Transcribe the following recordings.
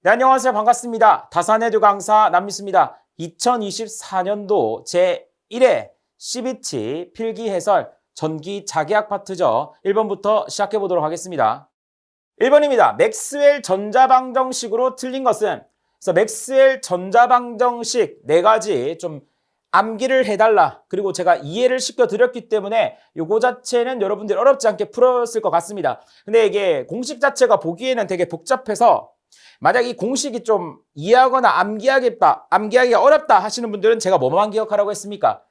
네, 안녕하세요. 반갑습니다. 다산에듀 강사 남미수입니다. 2024년도 제1회 CBT 필기 해설 전기 자기학 파트죠. 1번부터 시작해 보도록 하겠습니다. 1번입니다. 맥스웰 전자방정식으로 틀린 것은, 그래서 맥스웰 전자방정식 4가지 좀 암기를 해달라. 그리고 제가 이해를 시켜드렸기 때문에 요거 자체는 여러분들이 어렵지 않게 풀었을 것 같습니다. 근데 이게 공식 자체가 보기에는 되게 복잡해서 만약 이 공식이 좀 이해하거나 암기하기 어렵다 하시는 분들은 제가 뭐만 기억하라고 했습니까?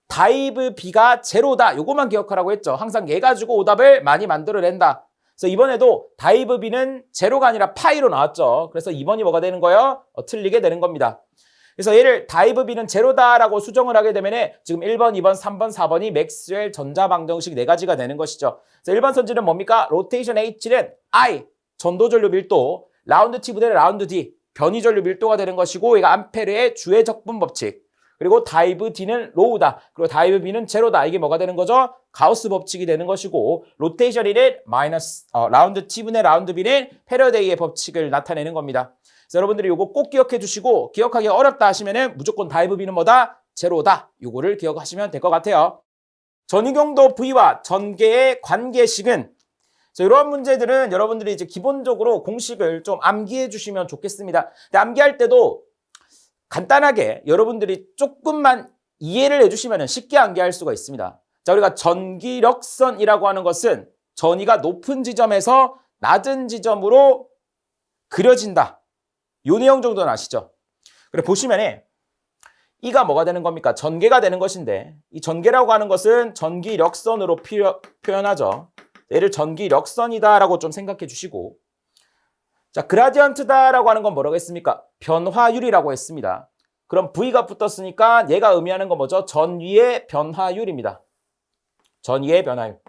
다이브 B가 제로다. 요거만 기억하라고 했죠. 항상 얘 가지고 오답을 많이 만들어낸다. 그래서 이번에도 다이브 B는 제로가 아니라 파이로 나왔죠. 그래서 2번이 뭐가 되는 거예요? 틀리게 되는 겁니다. 그래서 얘를 다이브 B는 제로다라고 수정을 하게 되면 지금 1번, 2번, 3번, 4번이 맥스웰 전자방정식 4가지가 되는 것이죠. 그래서 1번 선지는 뭡니까? 로테이션 H는 I, 전도전류 밀도, 라운드 T분의 라운드 D, 변이전류 밀도가 되는 것이고, 얘가 암페르의 주의 적분 법칙. 그리고 다이브 D는 로우다. 그리고 다이브 B는 제로다. 이게 뭐가 되는 거죠? 가우스 법칙이 되는 것이고, 로테이션 1은 라운드 T분의 라운드 B는 패러데이의 법칙을 나타내는 겁니다. 그래서 여러분들이 이거 꼭 기억해 주시고, 기억하기 어렵다 하시면은 무조건 다이브 B는 뭐다? 제로다. 요거를 기억하시면 될 것 같아요. 전위경도 V와 전개의 관계식은, 이러한 문제들은 여러분들이 이제 기본적으로 공식을 좀 암기해 주시면 좋겠습니다. 근데 암기할 때도 간단하게 여러분들이 조금만 이해를 해주시면 쉽게 암기할 수가 있습니다. 자, 우리가 전기력선이라고 하는 것은 전위가 높은 지점에서 낮은 지점으로 그려진다. 요 내용 정도는 아시죠? 그래 보시면 이가 뭐가 되는 겁니까? 전개가 되는 것인데, 이 전개라고 하는 것은 전기력선으로 표현하죠. 얘를 전기력선이다라고 좀 생각해 주시고, 자, 그라디언트다라고 하는 건 뭐라고 했습니까? 변화율이라고 했습니다. 그럼 V가 붙었으니까 얘가 의미하는 건 뭐죠? 전위의 변화율입니다. 전위의 변화율.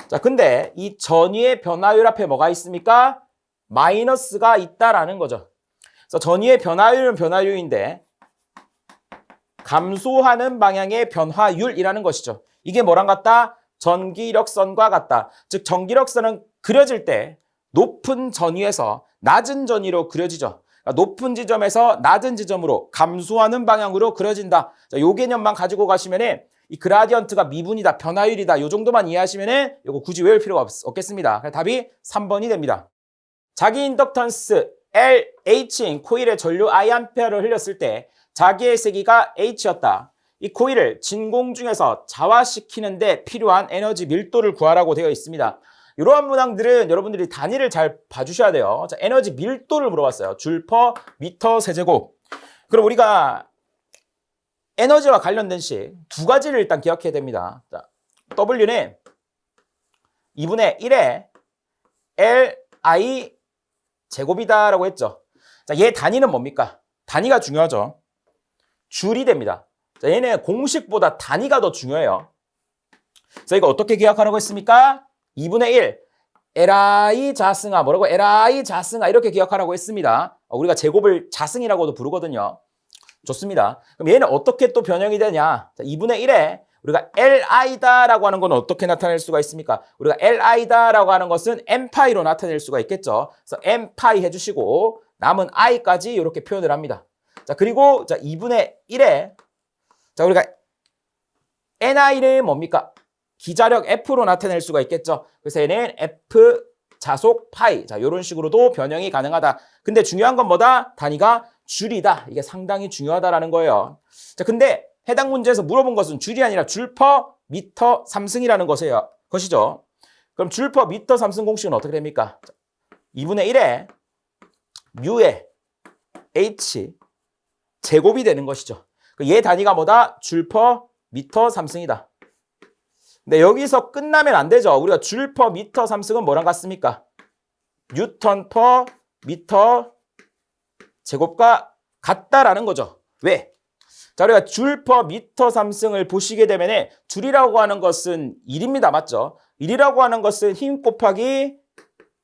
자, 근데 이 전위의 변화율 앞에 뭐가 있습니까? 마이너스가 있다라는 거죠. 그래서 전위의 변화율은 변화율인데 감소하는 방향의 변화율이라는 것이죠. 이게 뭐랑 같다? 전기력선과 같다. 즉 전기력선은 그려질 때 높은 전위에서 낮은 전위로 그려지죠. 그러니까 높은 지점에서 낮은 지점으로 감소하는 방향으로 그려진다. 자, 요 개념만 가지고 가시면은 이 그라디언트가 미분이다, 변화율이다. 요 정도만 이해하시면은 요거 굳이 외울 필요가 없겠습니다. 답이 3번이 됩니다. 자기 인덕턴스 LH인 코일의 전류 I암페어를 흘렸을 때 자기의 세기가 H였다. 이 코일을 진공 중에서 자화시키는데 필요한 에너지 밀도를 구하라고 되어 있습니다. 이러한 문항들은 여러분들이 단위를 잘 봐주셔야 돼요. 자, 에너지 밀도를 물어봤어요. 줄 퍼 미터 세제곱. 그럼 우리가 에너지와 관련된 식 2가지를 일단 기억해야 됩니다. 자, W는 2분의 1의 LI 제곱이다라고 했죠. 자, 얘 단위는 뭡니까? 단위가 중요하죠. 줄이 됩니다. 자, 얘는 공식보다 단위가 더 중요해요. 자, 이거 어떻게 기억하라고 했습니까? 2분의 1 LI 자승하, 뭐라고? LI 자승하 이렇게 기억하라고 했습니다. 우리가 제곱을 자승이라고도 부르거든요. 좋습니다. 그럼 얘는 어떻게 또 변형이 되냐? 자, 2분의 1에 우리가 LI다라고 하는 건 어떻게 나타낼 수가 있습니까? 우리가 LI다라고 하는 것은 N파이로 나타낼 수가 있겠죠. 그래서 N파이 해주시고 남은 I까지 이렇게 표현을 합니다. 자, 그리고 자 2분의 1에 자, 우리가 NI는 뭡니까? 기자력 F로 나타낼 수가 있겠죠. 그래서 얘는 F 자속 파이. 자, 이런 식으로도 변형이 가능하다. 근데 중요한 건 뭐다? 단위가 줄이다. 이게 상당히 중요하다라는 거예요. 자, 근데 해당 문제에서 물어본 것은 줄이 아니라 줄 퍼 미터 3승이라는 것이죠. 그럼 줄 퍼 미터 3승 공식은 어떻게 됩니까? 2분의 1에 뮤의 H 제곱이 되는 것이죠. 얘 단위가 뭐다? 줄 퍼 미터 3승이다. 근데 여기서 끝나면 안 되죠. 우리가 줄 퍼 미터 3승은 뭐랑 같습니까? 뉴턴 퍼 미터 제곱과 같다라는 거죠. 왜? 자, 우리가 줄 퍼 미터 3승을 보시게 되면 줄이라고 하는 것은 1입니다. 맞죠? 1이라고 하는 것은 힘 곱하기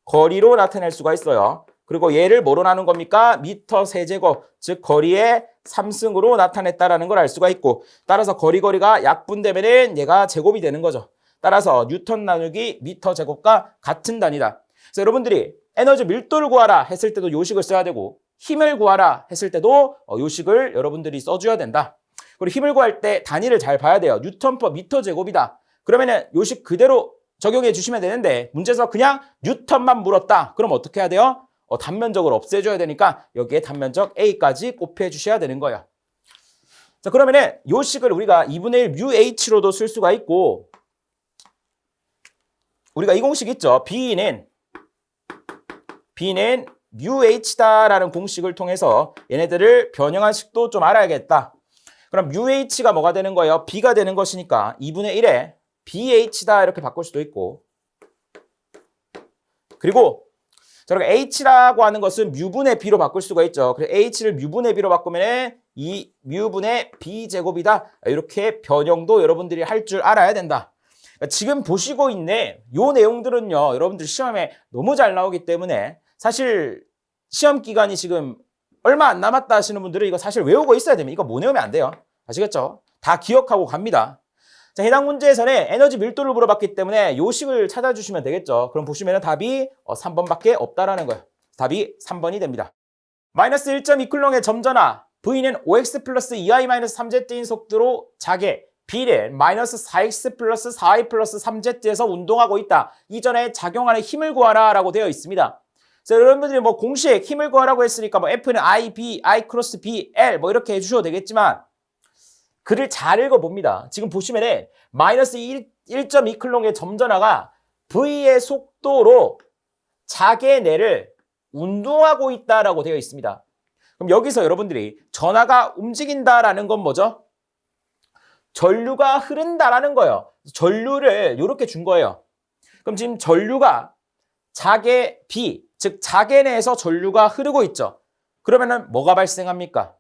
거리로 나타낼 수가 있어요. 그리고 얘를 뭐로 나눈 겁니까? 미터 세제곱, 즉 거리의 3승으로 나타냈다라는 걸 알 수가 있고, 따라서 거리가 약분되면은 얘가 제곱이 되는 거죠. 따라서 뉴턴 나누기 미터 제곱과 같은 단위다. 그래서 여러분들이 에너지 밀도를 구하라 했을 때도 요식을 써야 되고 힘을 구하라 했을 때도 요식을 여러분들이 써줘야 된다. 그리고 힘을 구할 때 단위를 잘 봐야 돼요. 뉴턴 퍼 미터 제곱이다. 그러면은 요식 그대로 적용해 주시면 되는데 문제에서 그냥 뉴턴만 물었다. 그럼 어떻게 해야 돼요? 단면적을 없애줘야 되니까 여기에 단면적 A까지 곱해 주셔야 되는 거예요. 자, 그러면은 요식을 우리가 2분의 1 뮤 H로도 쓸 수가 있고 우리가 이 공식 있죠. B는 뮤 H다라는 공식을 통해서 얘네들을 변형한 식도 좀 알아야겠다. 그럼 뮤 H가 뭐가 되는 거예요? B가 되는 것이니까 2분의 1에 BH다 이렇게 바꿀 수도 있고 그리고 저렇게 H라고 하는 것은 뮤분의 B로 바꿀 수가 있죠. 그래서 H를 뮤분의 B로 바꾸면 이 뮤분의 B제곱이다. 이렇게 변형도 여러분들이 할 줄 알아야 된다. 그러니까 지금 보시고 있는 요 내용들은요. 여러분들 시험에 너무 잘 나오기 때문에 사실 시험 기간이 지금 얼마 안 남았다 하시는 분들은 이거 사실 외우고 있어야 됩니다. 이거 못 외우면 안 돼요. 아시겠죠? 다 기억하고 갑니다. 자, 해당 문제에서는 에너지 밀도를 물어봤기 때문에 요식을 찾아주시면 되겠죠. 그럼 보시면 답이 3번밖에 없다라는 거예요. 답이 3번이 됩니다. 마이너스 1.2쿨롱의 점전하 V는 5x 플러스 2i-3z인 속도로 자개 B는 마이너스 4x 플러스 4i 플러스 3z에서 운동하고 있다. 이전에 작용하는 힘을 구하라 라고 되어 있습니다. 그래서 여러분들이 뭐 공식 힘을 구하라고 했으니까 뭐 F는 I, B, I 크로스 B, L 뭐 이렇게 해주셔도 되겠지만 글을 잘 읽어봅니다. 지금 보시면은 마이너스 1.2쿨롱의 점전하가 V의 속도로 자개내를 운동하고 있다라고 되어 있습니다. 그럼 여기서 여러분들이 전하가 움직인다라는 건 뭐죠? 전류가 흐른다라는 거예요. 전류를 이렇게 준 거예요. 그럼 지금 전류가 자개 B, 즉 자개내에서 전류가 흐르고 있죠. 그러면은 뭐가 발생합니까?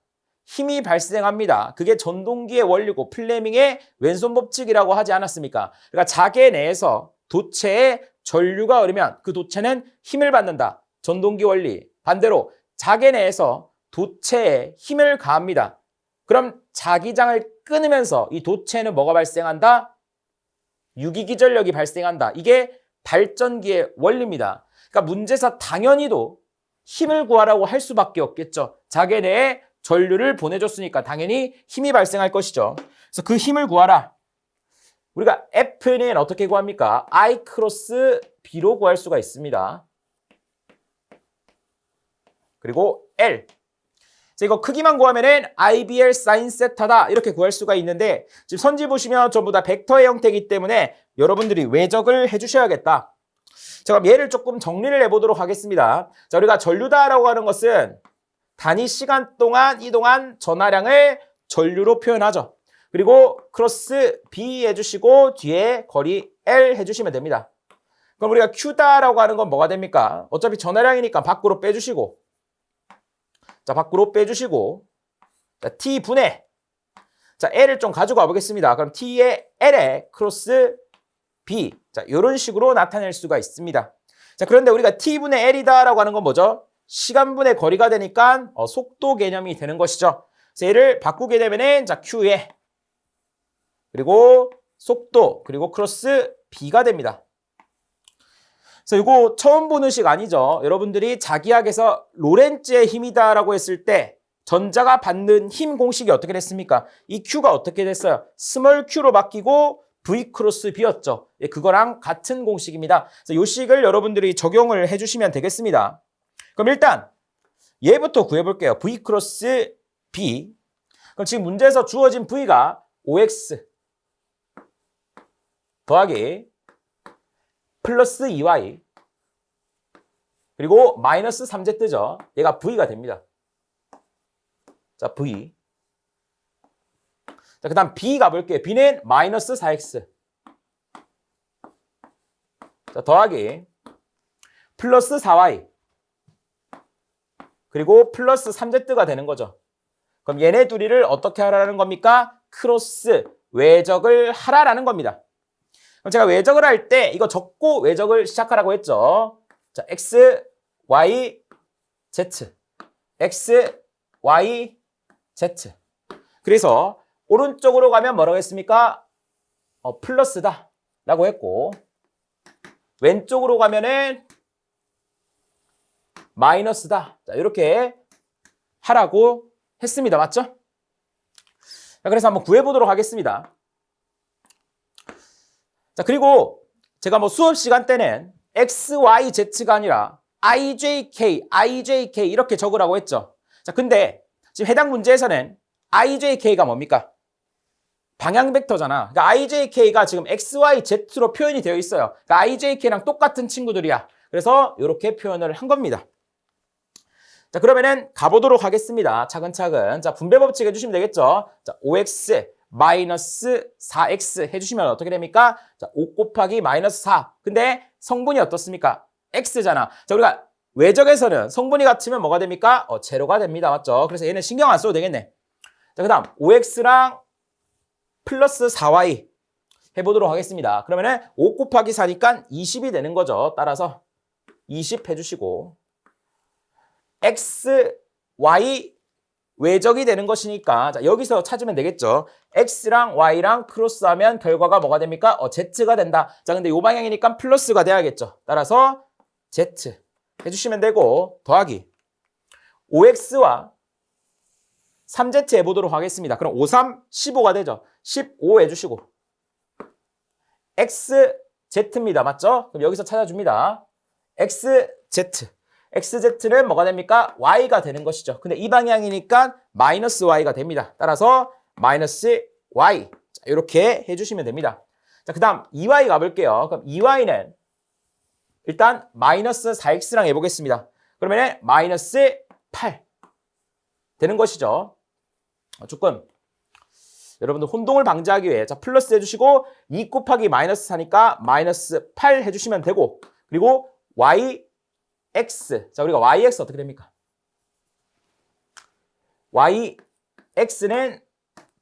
힘이 발생합니다. 그게 전동기의 원리고 플레밍의 왼손 법칙이라고 하지 않았습니까? 그러니까 자개 내에서 도체에 전류가 흐르면 그 도체는 힘을 받는다. 전동기 원리. 반대로 자개 내에서 도체에 힘을 가합니다. 그럼 자기장을 끊으면서 이 도체는 뭐가 발생한다? 유기기전력이 발생한다. 이게 발전기의 원리입니다. 그러니까 문제에서 당연히도 힘을 구하라고 할 수밖에 없겠죠. 자개 내에 전류를 보내줬으니까 당연히 힘이 발생할 것이죠. 그래서 그 힘을 구하라. 우리가 F는 어떻게 구합니까? I 크로스 B로 구할 수가 있습니다. 그리고 L. 자, 이거 크기만 구하면은 IBL 사인 세타다 이렇게 구할 수가 있는데 지금 선지 보시면 전부 다 벡터의 형태이기 때문에 여러분들이 외적을 해주셔야겠다. 자, 그럼 얘를 조금 정리를 해보도록 하겠습니다. 자, 우리가 전류다라고 하는 것은 단위 시간 동안 이동한 전하량을 전류로 표현하죠. 그리고 크로스 B 해주시고 뒤에 거리 L 해주시면 됩니다. 그럼 우리가 Q다라고 하는 건 뭐가 됩니까? 어차피 전하량이니까 밖으로 빼주시고 자, 밖으로 빼주시고 자, T분의 자, L을 좀 가지고 와보겠습니다. 그럼 T의 L에 크로스 B 자, 이런 식으로 나타낼 수가 있습니다. 자, 그런데 우리가 T분의 L이다라고 하는 건 뭐죠? 시간분의 거리가 되니까 속도 개념이 되는 것이죠. 그래서 얘를 바꾸게 되면은 자, Q에 그리고 속도 그리고 크로스 B가 됩니다. 그래서 이거 처음 보는 식 아니죠. 여러분들이 자기학에서 로렌츠의 힘이다라고 했을 때 전자가 받는 힘 공식이 어떻게 됐습니까? 이 Q가 어떻게 됐어요? 스몰 Q로 바뀌고 V 크로스 B였죠. 예, 그거랑 같은 공식입니다. 그래서 이 식을 여러분들이 적용을 해주시면 되겠습니다. 그럼 일단 얘부터 구해볼게요. V 크로스 B. 그럼 지금 문제에서 주어진 V가 5X 더하기 플러스 2Y 그리고 마이너스 3Z죠. 얘가 V가 됩니다. 자, V. 자, 그 다음 B 가볼게요. B는 마이너스 4X 자, 더하기 플러스 4Y 그리고 플러스 3Z가 되는 거죠. 그럼 얘네 둘이를 어떻게 하라는 겁니까? 크로스 외적을 하라라는 겁니다. 그럼 제가 외적을 할 때 이거 적고 외적을 시작하라고 했죠. 자, X, Y, Z. X, Y, Z. 그래서 오른쪽으로 가면 뭐라고 했습니까? 플러스다. 라고 했고, 왼쪽으로 가면은 마이너스다. 자, 이렇게 하라고 했습니다. 맞죠? 자, 그래서 한번 구해보도록 하겠습니다. 자, 그리고 제가 뭐 수업 시간 때는 X, Y, Z가 아니라 IJK, IJK 이렇게 적으라고 했죠. 자, 근데 지금 해당 문제에서는 IJK가 뭡니까? 방향 벡터잖아. 그러니까 IJK가 지금 X, Y, Z로 표현이 되어 있어요. 그러니까 IJK랑 똑같은 친구들이야. 그래서 이렇게 표현을 한 겁니다. 자, 그러면은 가보도록 하겠습니다. 차근차근. 자, 분배 법칙 해주시면 되겠죠. 자, 5x 마이너스 4x 해주시면 어떻게 됩니까? 자, 5 곱하기 마이너스 4. 근데 성분이 어떻습니까? x잖아. 자, 우리가 외적에서는 성분이 같으면 뭐가 됩니까? 제로가 됩니다. 맞죠? 그래서 얘는 신경 안 써도 되겠네. 자, 그 다음 5x랑 플러스 4y 해보도록 하겠습니다. 그러면은 5 곱하기 4니까 20이 되는 거죠. 따라서 20 해주시고 x, y 외적이 되는 것이니까 자, 여기서 찾으면 되겠죠. x랑 y랑 크로스하면 결과가 뭐가 됩니까? z가 된다. 자, 근데 이 방향이니까 플러스가 돼야겠죠. 따라서 z 해주시면 되고 더하기 5x와 3z 해보도록 하겠습니다. 그럼 5, 3, 15가 되죠. 15 해주시고 xz입니다. 맞죠? 그럼 여기서 찾아줍니다. xz. xz는 뭐가 됩니까? y가 되는 것이죠. 근데 이 방향이니까 마이너스 y가 됩니다. 따라서 마이너스 y. 자, 이렇게 해주시면 됩니다. 자, 그 다음 2y 가볼게요. 그럼 2y는 일단 마이너스 4x랑 해보겠습니다. 그러면 마이너스 8 되는 것이죠. 조금 여러분들 혼동을 방지하기 위해 자 플러스 해주시고 2 곱하기 마이너스 4니까 마이너스 8 해주시면 되고 그리고 y x. 자, 우리가 yx 어떻게 됩니까? yx는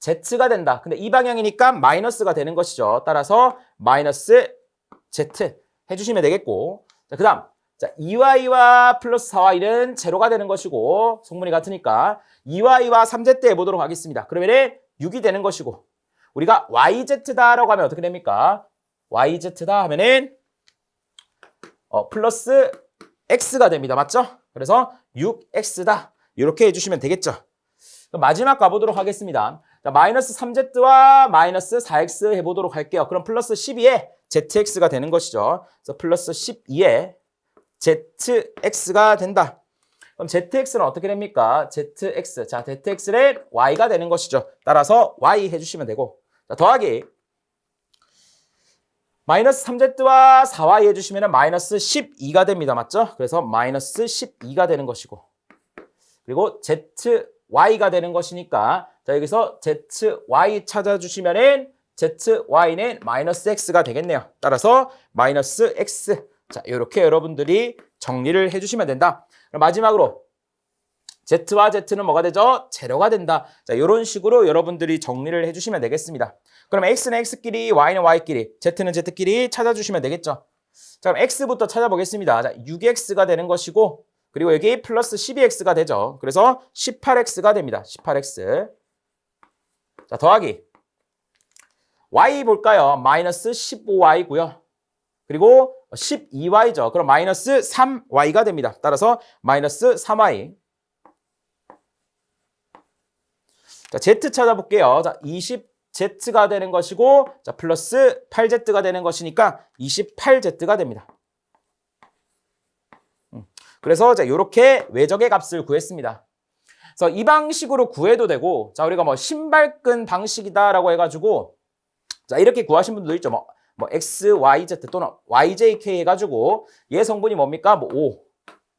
z가 된다. 근데 이 방향이니까 마이너스가 되는 것이죠. 따라서 마이너스 z 해주시면 되겠고. 자, 그 다음. 자, 2y와 플러스 4y는 제로가 되는 것이고, 성분이 같으니까 2y와 3z 해보도록 하겠습니다. 그러면 6이 되는 것이고, 우리가 yz다라고 하면 어떻게 됩니까? yz다 하면은, 플러스 x가 됩니다. 맞죠? 그래서 6x다. 이렇게 해주시면 되겠죠. 마지막 가보도록 하겠습니다. 자, 마이너스 3z와 마이너스 4x 해보도록 할게요. 그럼 플러스 12에 zx가 되는 것이죠. 그래서 플러스 12에 zx가 된다. 그럼 zx는 어떻게 됩니까? zx. 자, zx는 y가 되는 것이죠. 따라서 y 해주시면 되고. 자, 더하기. 마이너스 3z와 4y 해주시면 마이너스 12가 됩니다. 맞죠? 그래서 마이너스 12가 되는 것이고. 그리고 zy가 되는 것이니까 자 여기서 zy 찾아주시면은 zy는 마이너스 x가 되겠네요. 따라서 마이너스 x. 자 이렇게 여러분들이 정리를 해주시면 된다. 그럼 마지막으로 z와 z는 뭐가 되죠? 제로가 된다. 자 이런 식으로 여러분들이 정리를 해주시면 되겠습니다. 그럼 x는 x끼리, y는 y끼리, z는 z끼리 찾아주시면 되겠죠. 자 그럼 x부터 찾아보겠습니다. 자 6x가 되는 것이고 그리고 여기 플러스 12x가 되죠. 그래서 18x가 됩니다. 18x. 자 더하기 y 볼까요? 마이너스 15y고요. 그리고 12y죠. 그럼 마이너스 3y가 됩니다. 따라서 마이너스 3y. 자, z 찾아볼게요. 자, 20z가 되는 것이고, 자, 플러스 8z가 되는 것이니까 28z가 됩니다. 그래서 자, 이렇게 외적의 값을 구했습니다. 그래서 이 방식으로 구해도 되고, 자, 우리가 뭐 신발끈 방식이다라고 해가지고, 자, 이렇게 구하신 분들도 있죠. 뭐 x, y, z 또는 yjk 해가지고, 얘 성분이 뭡니까? 뭐 5,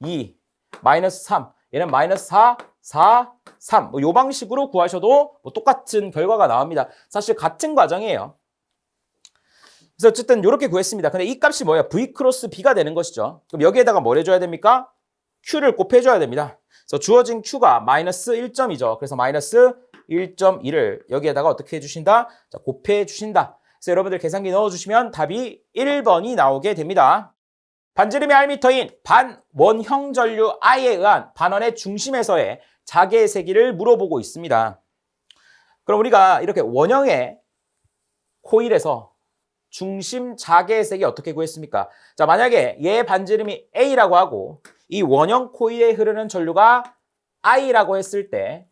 2, 마이너스 3, 얘는 마이너스 4, 4, 3. 뭐 요 방식으로 구하셔도 뭐 똑같은 결과가 나옵니다. 사실 같은 과정이에요. 그래서 어쨌든 이렇게 구했습니다. 근데 이 값이 뭐예요? v 크로스 b가 되는 것이죠. 그럼 여기에다가 뭘 해줘야 됩니까? q를 곱해줘야 됩니다. 그래서 주어진 q가 마이너스 1점이죠. 그래서 마이너스 1.1을 여기에다가 어떻게 해주신다? 자, 곱해주신다. 그래서 여러분들 계산기 넣어주시면 답이 1번이 나오게 됩니다. 반지름이 R미터인 반원형 전류 I에 의한 반원의 중심에서의 자개의 세기를 물어보고 있습니다. 그럼 우리가 이렇게 원형의 코일에서 중심 자개의 색이 어떻게 구했습니까? 자, 만약에 얘 반지름이 A라고 하고 이 원형 코일에 흐르는 전류가 I라고 했을 때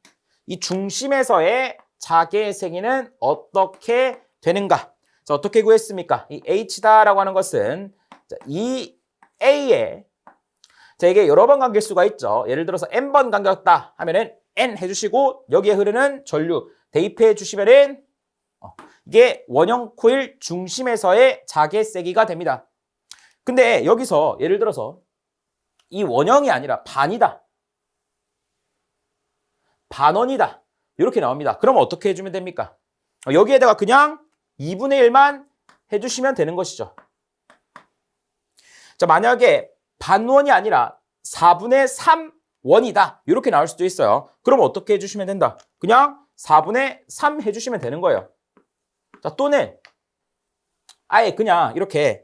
이 중심에서의 자개의 세기는 어떻게 되는가? 자, 어떻게 구했습니까? 이 H다라고 하는 것은 이 A에 자, 이게 여러 번 감길 수가 있죠. 예를 들어서 N번 감겼다 하면은 N 해주시고 여기에 흐르는 전류 대입해 주시면은 이게 원형 코일 중심에서의 자개 세기가 됩니다. 근데 여기서 예를 들어서 이 원형이 아니라 반이다. 반원이다. 이렇게 나옵니다. 그러면 어떻게 해주면 됩니까? 여기에다가 그냥 2분의 1만 해주시면 되는 것이죠. 자, 만약에 반원이 아니라 4분의 3원이다. 이렇게 나올 수도 있어요. 그럼 어떻게 해주시면 된다? 그냥 4분의 3 해주시면 되는 거예요. 자, 또는 아예 그냥 이렇게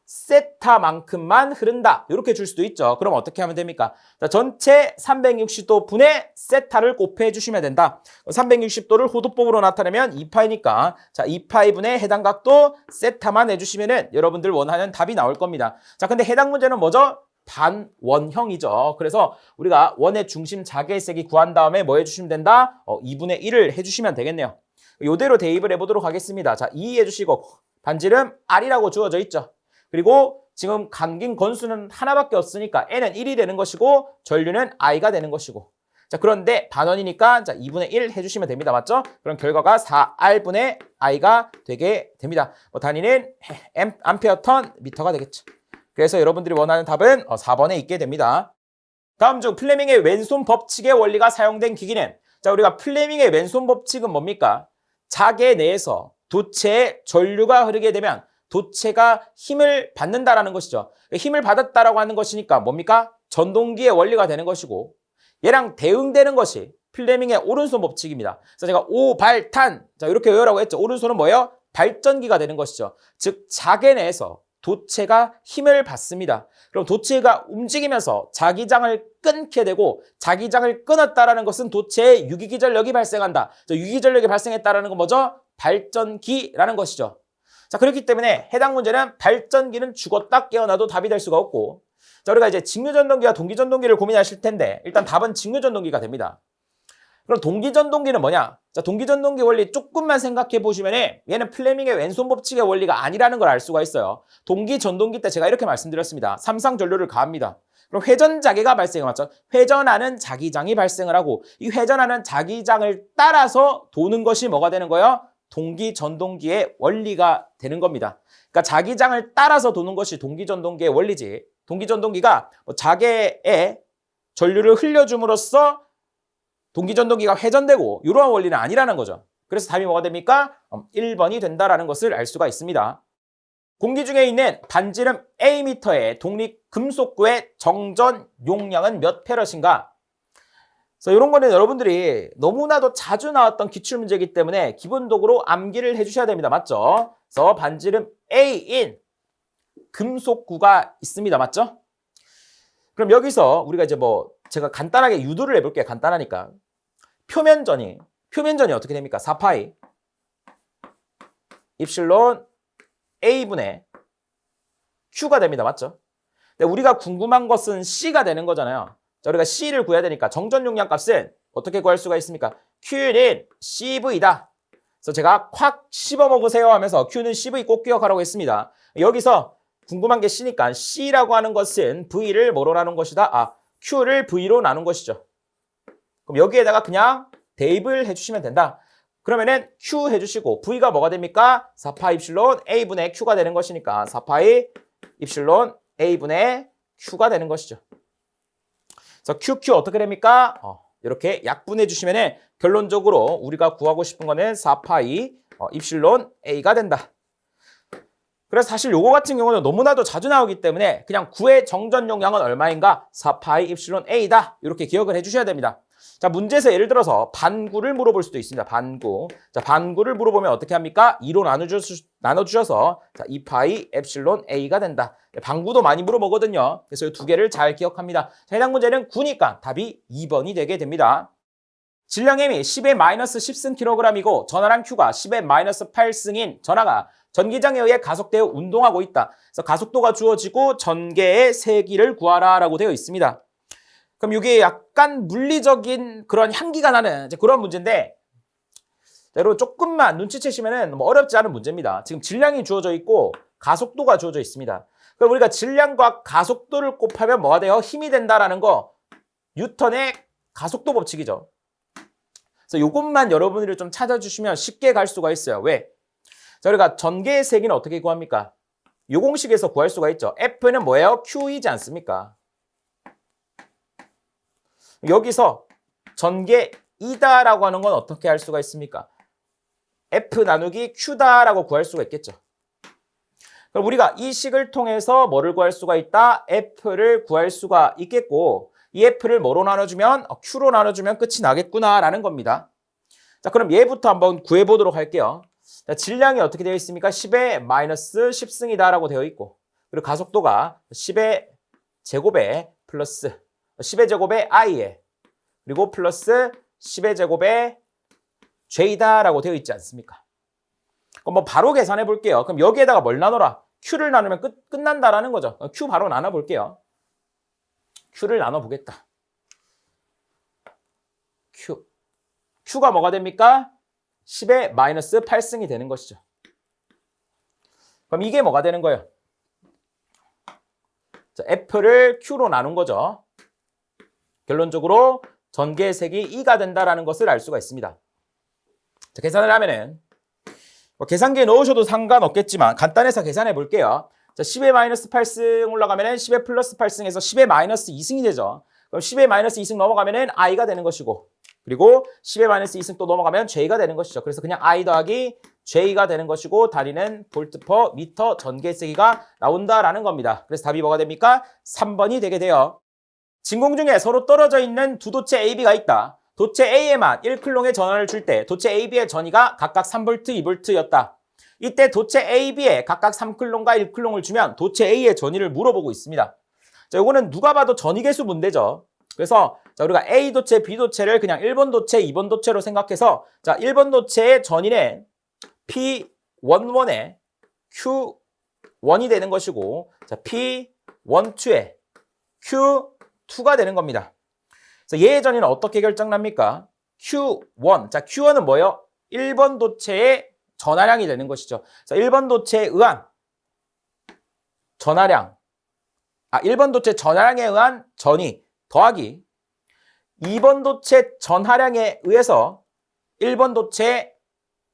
세타만큼만 흐른다. 이렇게 줄 수도 있죠. 그럼 어떻게 하면 됩니까? 자, 전체 360도 분의 세타를 곱해 주시면 된다. 360도를 호도법으로 나타내면 2파이니까 자, 2파이 분의 해당 각도 세타만 해주시면은 여러분들 원하는 답이 나올 겁니다. 자, 근데 해당 문제는 뭐죠? 반원형이죠. 그래서 우리가 원의 중심 자개색이 구한 다음에 뭐 해주시면 된다? 2분의 1을 해주시면 되겠네요. 이대로 대입을 해보도록 하겠습니다. 자, 2 해주시고 반지름 R이라고 주어져 있죠. 그리고 지금 감긴 건수는 하나밖에 없으니까 N은 1이 되는 것이고 전류는 I가 되는 것이고 자, 그런데 반원이니까 자, 2분의 1 해주시면 됩니다. 맞죠? 그럼 결과가 4R분의 I가 되게 됩니다. 단위는 암페어 턴 미터가 되겠죠. 그래서 여러분들이 원하는 답은 4번에 있게 됩니다. 다음 중 플레밍의 왼손 법칙의 원리가 사용된 기기는 자, 우리가 플레밍의 왼손 법칙은 뭡니까? 자개 내에서 도체에 전류가 흐르게 되면 도체가 힘을 받는다라는 것이죠. 힘을 받았다라고 하는 것이니까 뭡니까? 전동기의 원리가 되는 것이고 얘랑 대응되는 것이 플레밍의 오른손 법칙입니다. 그래서 제가 오발탄 자, 이렇게 외우라고 했죠. 오른손은 뭐예요? 발전기가 되는 것이죠. 즉 자개 내에서 도체가 힘을 받습니다. 그럼 도체가 움직이면서 자기장을 끊게 되고 자기장을 끊었다라는 것은 도체에 유기기전력이 발생한다. 유기기전력이 발생했다라는 건 뭐죠? 발전기라는 것이죠. 자, 그렇기 때문에 해당 문제는 발전기는 죽었다 깨어나도 답이 될 수가 없고 자, 우리가 이제 직류전동기와 동기전동기를 고민하실 텐데 일단 답은 직류전동기가 됩니다. 그럼 동기전동기는 뭐냐? 자, 동기전동기 원리 조금만 생각해 보시면 얘는 플레밍의 왼손 법칙의 원리가 아니라는 걸 알 수가 있어요. 동기전동기 때 제가 이렇게 말씀드렸습니다. 삼상전류를 가합니다. 그럼 회전자개가 발생해 맞죠? 회전하는 자기장이 발생을 하고 이 회전하는 자기장을 따라서 도는 것이 뭐가 되는 거예요? 동기전동기의 원리가 되는 겁니다. 그러니까 자기장을 따라서 도는 것이 동기전동기의 원리지. 동기전동기가 자개에 전류를 흘려줌으로써 동기전동기가 회전되고 이러한 원리는 아니라는 거죠. 그래서 답이 뭐가 됩니까? 1번이 된다라는 것을 알 수가 있습니다. 공기 중에 있는 반지름 A미터의 독립 금속구의 정전 용량은 몇 페럿인가? 그래서 이런 거는 여러분들이 너무나도 자주 나왔던 기출문제이기 때문에 기본적으로 암기를 해주셔야 됩니다. 맞죠? 그래서 반지름 A인 금속구가 있습니다. 맞죠? 그럼 여기서 우리가 이제 제가 간단하게 유도를 해볼게요. 간단하니까. 표면전이 어떻게 됩니까? 4파이 입실론 A분의 Q가 됩니다. 맞죠? 근데 우리가 궁금한 것은 C가 되는 거잖아요. 자, 우리가 C를 구해야 되니까 정전 용량 값은 어떻게 구할 수가 있습니까? Q는 CV다. 그래서 제가 콱 씹어 먹으세요 하면서 Q는 CV 꼭 기억하라고 했습니다. 여기서 궁금한 게 C니까 C라고 하는 것은 V를 뭐로 나눈 것이다? Q를 V로 나눈 것이죠. 그럼 여기에다가 그냥 대입을 해주시면 된다. 그러면은 Q 해주시고 V가 뭐가 됩니까? 4파 입실론 A분의 Q가 되는 것이니까 4파이 입실론 A분의 Q가 되는 것이죠. 그래서 QQ 어떻게 됩니까? 이렇게 약분해 주시면은 결론적으로 우리가 구하고 싶은 거는 4파이 입실론 A가 된다. 그래서 사실 요거 같은 경우는 너무나도 자주 나오기 때문에 그냥 구의 정전 용량은 얼마인가? 4파이 입실론 A다. 이렇게 기억을 해주셔야 됩니다. 자, 문제에서 예를 들어서 반구를 물어볼 수도 있습니다. 반구. 자, 반구를 물어보면 어떻게 합니까? 2로 나눠주셔서 자, 2파이 엡실론 A가 된다. 반구도 많이 물어보거든요. 그래서 이 두 개를 잘 기억합니다. 자, 해당 문제는 9니까 답이 2번이 되게 됩니다. 질량 M이 10의 마이너스 10승 kg이고 전하량 Q가 10의 마이너스 8승인 전하가 전기장에 의해 가속되어 운동하고 있다. 그래서 가속도가 주어지고 전개의 세기를 구하라라고 되어 있습니다. 그럼 이게 약간 물리적인 그런 향기가 나는 이제 그런 문제인데, 여러분 조금만 눈치채시면은 뭐 어렵지 않은 문제입니다. 지금 질량이 주어져 있고 가속도가 주어져 있습니다. 그럼 우리가 질량과 가속도를 곱하면 뭐가 돼요? 힘이 된다라는 거, 뉴턴의 가속도 법칙이죠. 그래서 이것만 여러분들이 좀 찾아주시면 쉽게 갈 수가 있어요. 왜? 자, 우리가 전개의 세기는 어떻게 구합니까? 이 공식에서 구할 수가 있죠. F는 뭐예요? Q이지 않습니까? 여기서 전개이다라고 하는 건 어떻게 할 수가 있습니까? F 나누기 Q다라고 구할 수가 있겠죠. 그럼 우리가 이 식을 통해서 뭐를 구할 수가 있다? F를 구할 수가 있겠고, 이 F를 뭐로 나눠주면? Q로 나눠주면 끝이 나겠구나라는 겁니다. 자, 그럼 얘부터 한번 구해보도록 할게요. 자, 질량이 어떻게 되어 있습니까? 10의 마이너스 10승이다라고 되어 있고, 그리고 가속도가 10의 제곱에 플러스 10의 제곱에 I에, 그리고 플러스 10의 제곱에 J다라고 되어 있지 않습니까? 그럼 뭐 바로 계산해 볼게요. 그럼 여기에다가 뭘 나눠라? Q를 나누면 끝난다라는 거죠. Q 바로 나눠 볼게요. Q를 나눠 보겠다. Q가 뭐가 됩니까? 10의 마이너스 8승이 되는 것이죠. 그럼 이게 뭐가 되는 거예요? 자, F를 Q로 나눈 거죠. 결론적으로 전개의 색이 2가 된다라는 것을 알 수가 있습니다. 자, 계산을 하면은 뭐 계산기에 넣으셔도 상관없겠지만 간단해서 계산해 볼게요. 자, 10의 마이너스 8승 올라가면은 10의 플러스 8승에서 10의 마이너스 2승이 되죠. 그럼 10의 마이너스 2승 넘어가면은 I가 되는 것이고, 그리고 10의 마이너스 2승 또 넘어가면 J가 되는 것이죠. 그래서 그냥 I 더하기 J가 되는 것이고, 단위는 볼트 퍼 미터 전개 세기가 나온다라는 겁니다. 그래서 답이 뭐가 됩니까? 3번이 되게 돼요. 진공 중에 서로 떨어져 있는 두 도체 AB가 있다. 도체 A에만 1클롱의 전원을 줄 때 도체 AB의 전위가 각각 3V, 2V였다. 이때 도체 AB에 각각 3클롱과 1클롱을 주면 도체 A의 전위를 물어보고 있습니다. 자, 이거는 누가 봐도 전위계수 문제죠. 그래서 자, 우리가 A 도체, B 도체를 그냥 1번 도체, 2번 도체로 생각해서, 자, 1번 도체의 전위는 P11에 Q1이 되는 것이고, 자, P12에 Q2가 되는 겁니다. 그래서 얘의 전위는 어떻게 결정납니까? Q1. 자, Q1은 뭐예요? 1번 도체의 전하량이 되는 것이죠. 자, 1번 도체에 의한 전하량. 1번 도체 전하량에 의한 전위 더하기 2번 도체 전하량에 의해서 1번 도체에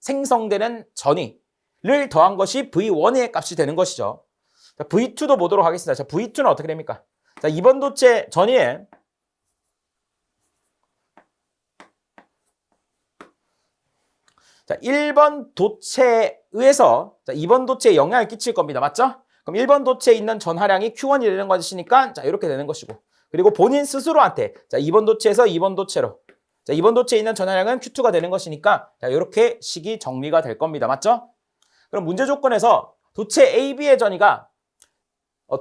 생성되는 전위를 더한 것이 V1의 값이 되는 것이죠. 자, V2도 보도록 하겠습니다. 자, V2는 어떻게 됩니까? 자, 2번 도체 전위에 자, 1번 도체에 의해서 자, 2번 도체에 영향을 끼칠 겁니다. 맞죠? 그럼 1번 도체에 있는 전하량이 Q1이 되는 것이니까 자, 이렇게 되는 것이고, 그리고 본인 스스로한테 자, 2번 도체에서 2번 도체로 자, 2번 도체에 있는 전하량은 Q2가 되는 것이니까 자, 이렇게 식이 정리가 될 겁니다. 맞죠? 그럼 문제 조건에서 도체 AB의 전위가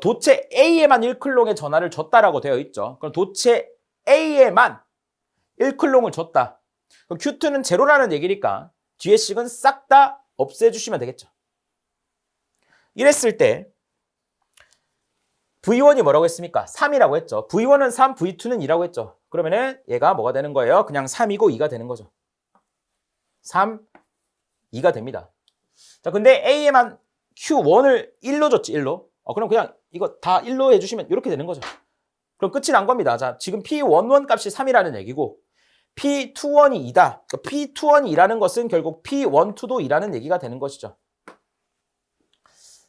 도체 A에만 1클롱의 전하를 줬다라고 되어 있죠. 그럼 도체 A에만 1클롱을 줬다. 그럼 Q2는 제로라는 얘기니까 뒤에 식은 싹 다 없애주시면 되겠죠. 이랬을 때 V1이 뭐라고 했습니까? 3이라고 했죠. V1은 3, V2는 2라고 했죠. 그러면은 얘가 뭐가 되는 거예요? 그냥 3이고 2가 되는 거죠. 3, 2가 됩니다. 자, 근데 A에만 Q1을 1로 줬지, 1로. 그럼 그냥 이거 다 1로 해주시면 이렇게 되는 거죠. 그럼 끝이 난 겁니다. 자, 지금 P11 값이 3이라는 얘기고 P21이 2다. 그러니까 P21이 2라는 것은 결국 P12도 2라는 얘기가 되는 것이죠.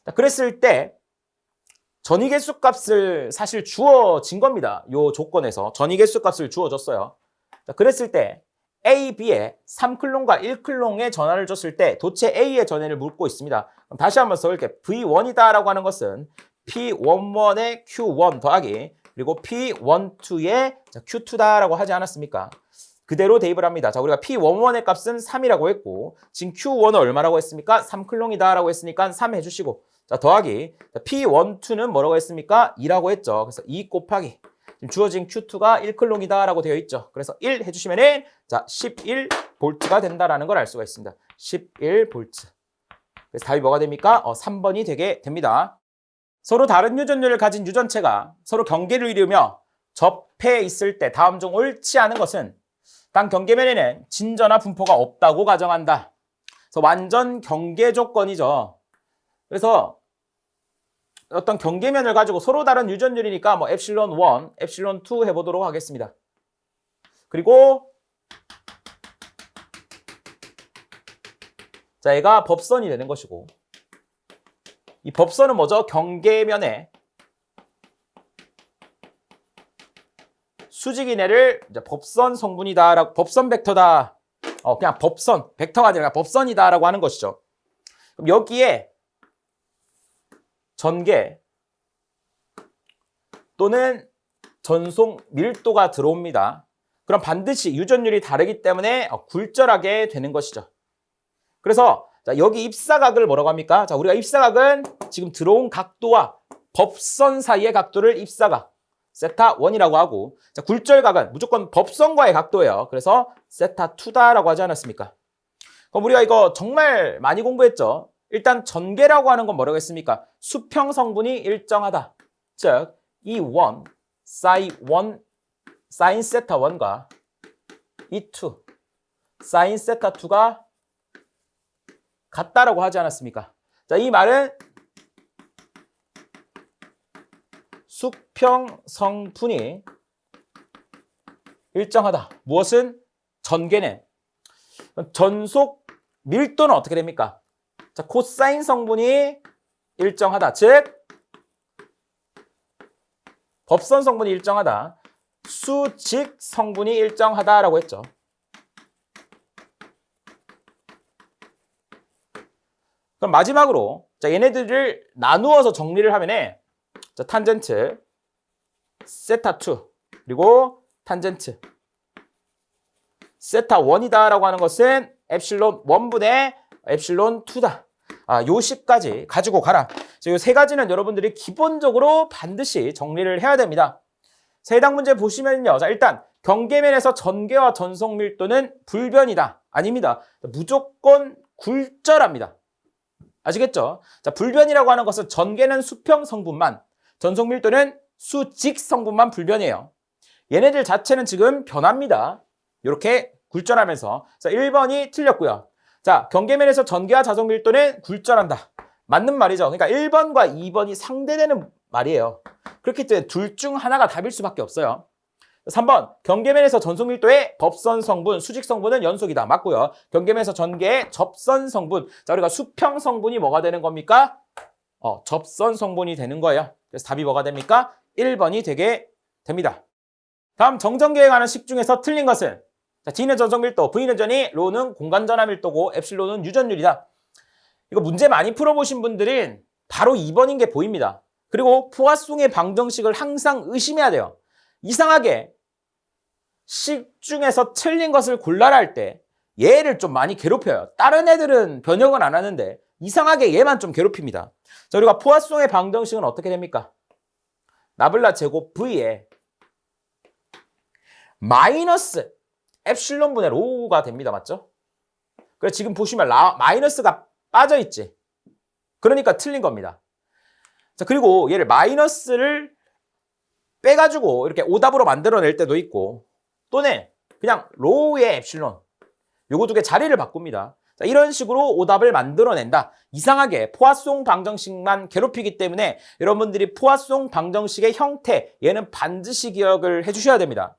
자, 그랬을 때 전위계수 값을 사실 주어진 겁니다. 요 조건에서 전위계수 값을 주어줬어요. 자, 그랬을 때 A, B에 3클롱과 1클롱의 전하를 줬을 때 도체 A의 전위를 묻고 있습니다. 그럼 다시 한번 써볼게요. V1이다라고 하는 것은 P11의 Q1 더하기 그리고 P12의 Q2다라고 하지 않았습니까? 그대로 대입을 합니다. 자, 우리가 P11의 값은 3이라고 했고 지금 Q1은 얼마라고 했습니까? 3클롱이다라고 했으니까 3 해주시고 자, 더하기 P12는 뭐라고 했습니까? 2라고 했죠. 그래서 2 곱하기 지금 주어진 Q2가 1쿨롱이다 라고 되어 있죠. 그래서 1 해주시면은 자 11V가 된다라는 걸 알 수가 있습니다. 11V. 그래서 답이 뭐가 됩니까? 3번이 되게 됩니다. 서로 다른 유전율을 가진 유전체가 서로 경계를 이루며 접해 있을 때 다음 중 옳지 않은 것은 단 경계면에는 진전화 분포가 없다고 가정한다. 그래서 완전 경계 조건이죠. 그래서 어떤 경계면을 가지고 서로 다른 유전율이니까 뭐 엡실론 1, 엡실론 2 해보도록 하겠습니다. 그리고 자, 얘가 법선이 되는 것이고 이 법선은 뭐죠? 경계면에 수직이네를 이제 법선 성분이다라고 법선 벡터다. 그냥 법선 벡터가 아니라 법선이다라고 하는 것이죠. 그럼 여기에 전개 또는 전송 밀도가 들어옵니다. 그럼 반드시 유전율이 다르기 때문에 굴절하게 되는 것이죠. 그래서 자, 여기 입사각을 뭐라고 합니까? 자, 우리가 입사각은 지금 들어온 각도와 법선 사이의 각도를 입사각 세타 1이라고 하고 자, 굴절각은 무조건 법선과의 각도예요. 그래서 세타 2다라고 하지 않았습니까? 그럼 우리가 이거 정말 많이 공부했죠. 일단 전개라고 하는 건 뭐라고 했습니까? 수평 성분이 일정하다. 즉, 이 1, 사인 세타 1과 이 2, 사인 세타 2가 같다라고 하지 않았습니까? 자, 이 말은 수평 성분이 일정하다. 무엇은? 전개는. 전속 밀도는 어떻게 됩니까? 자, 코사인 성분이 일정하다. 즉, 법선 성분이 일정하다. 수직 성분이 일정하다라고 했죠. 그럼 마지막으로 자, 얘네들을 나누어서 정리를 하면은 자, 탄젠트 세타 2 그리고 탄젠트 세타 1이다라고 하는 것은 엡실론 1분의 엡실론 2다. 요 식까지 가지고 가라. 이 세 가지는 여러분들이 기본적으로 반드시 정리를 해야 됩니다. 자, 해당 문제 보시면요. 자, 일단 경계면에서 전개와 전송 밀도는 불변이다. 아닙니다. 무조건 굴절합니다. 아시겠죠? 자, 불변이라고 하는 것은 전개는 수평 성분만, 전송 밀도는 수직 성분만 불변이에요. 얘네들 자체는 지금 변합니다. 이렇게 굴절하면서. 자, 1번이 틀렸고요. 자, 경계면에서 전개와 자송 밀도는 굴절한다. 맞는 말이죠. 그러니까 1번과 2번이 상대되는 말이에요. 그렇기 때문에 둘 중 하나가 답일 수밖에 없어요. 3번, 경계면에서 전송 밀도의 법선 성분, 수직 성분은 연속이다. 맞고요. 경계면에서 전개의 접선 성분. 자, 우리가 수평 성분이 뭐가 되는 겁니까? 접선 성분이 되는 거예요. 그래서 답이 뭐가 됩니까? 1번이 되게 됩니다. 다음 정전계에 관한 식 중에서 틀린 것은 자, D는 전송 밀도, V는 전이, 로는 공간 전화 밀도고 엡실론은 유전율이다. 이거 문제 많이 풀어보신 분들은 바로 2번인 게 보입니다. 그리고 포화송의 방정식을 항상 의심해야 돼요. 이상하게 식 중에서 틀린 것을 골라라 할 때 얘를 좀 많이 괴롭혀요. 다른 애들은 변형을 안 하는데 이상하게 얘만 좀 괴롭힙니다. 자, 우리가 포화송의 방정식은 어떻게 됩니까? 나블라 제곱 V에 마이너스 엡실론분의 로우가 됩니다. 맞죠? 그래서 지금 보시면 마이너스가 빠져있지. 그러니까 틀린 겁니다. 자, 그리고 얘를 마이너스를 빼가지고 이렇게 오답으로 만들어낼 때도 있고 또는 그냥 로우의 엡실론 요거 두 개 자리를 바꿉니다. 자, 이런 식으로 오답을 만들어낸다. 이상하게 포화송 방정식만 괴롭히기 때문에 여러분들이 포화송 방정식의 형태 얘는 반드시 기억을 해주셔야 됩니다.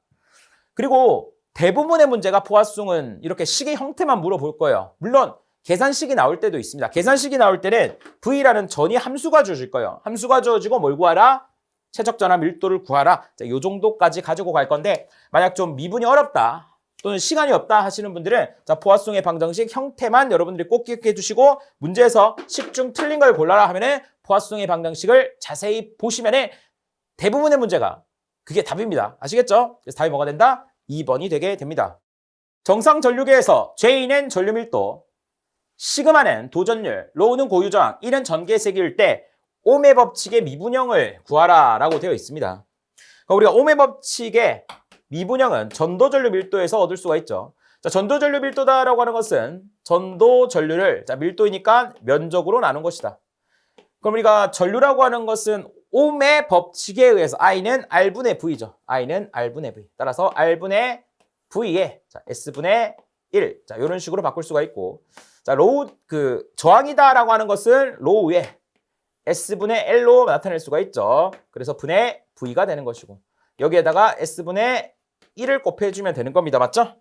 그리고 대부분의 문제가 포화송은 이렇게 식의 형태만 물어볼 거예요. 물론 계산식이 나올 때도 있습니다. 계산식이 나올 때는 V라는 전이 함수가 주어질 거예요. 함수가 주어지고 뭘 구하라? 최적전화 밀도를 구하라. 자, 요 정도까지 가지고 갈 건데 만약 좀 미분이 어렵다 또는 시간이 없다 하시는 분들은 자, 포화송의 방정식 형태만 여러분들이 꼭 기억해 주시고 문제에서 식 중 틀린 걸 골라라 하면은 포화송의 방정식을 자세히 보시면은 대부분의 문제가 그게 답입니다. 아시겠죠? 그래서 답이 뭐가 된다? 2번이 되게 됩니다. 정상 전류계에서 J는 전류 밀도, 시그마는 도전율, 로우는 고유저항, E는 전개세기일 때 오음의 법칙의 미분형을 구하라 라고 되어 있습니다. 그러니까 우리가 ohm의 법칙의 미분형은 전도전류 밀도에서 얻을 수가 있죠. 자, 전도전류 밀도다라고 하는 것은 전도전류를 자, 밀도이니까 면적으로 나눈 것이다. 그럼 우리가 전류라고 하는 것은 ohm의 법칙에 의해서 I는 R분의 V죠. I는 R분의 V. 따라서 R분의 V에 자, S분의 1. 자, 이런 식으로 바꿀 수가 있고. 자, 로우 저항이다라고 하는 것은 로우에 S분의 L로 나타낼 수가 있죠. 그래서 분의 V가 되는 것이고. 여기에다가 S분의 1을 곱해주면 되는 겁니다. 맞죠?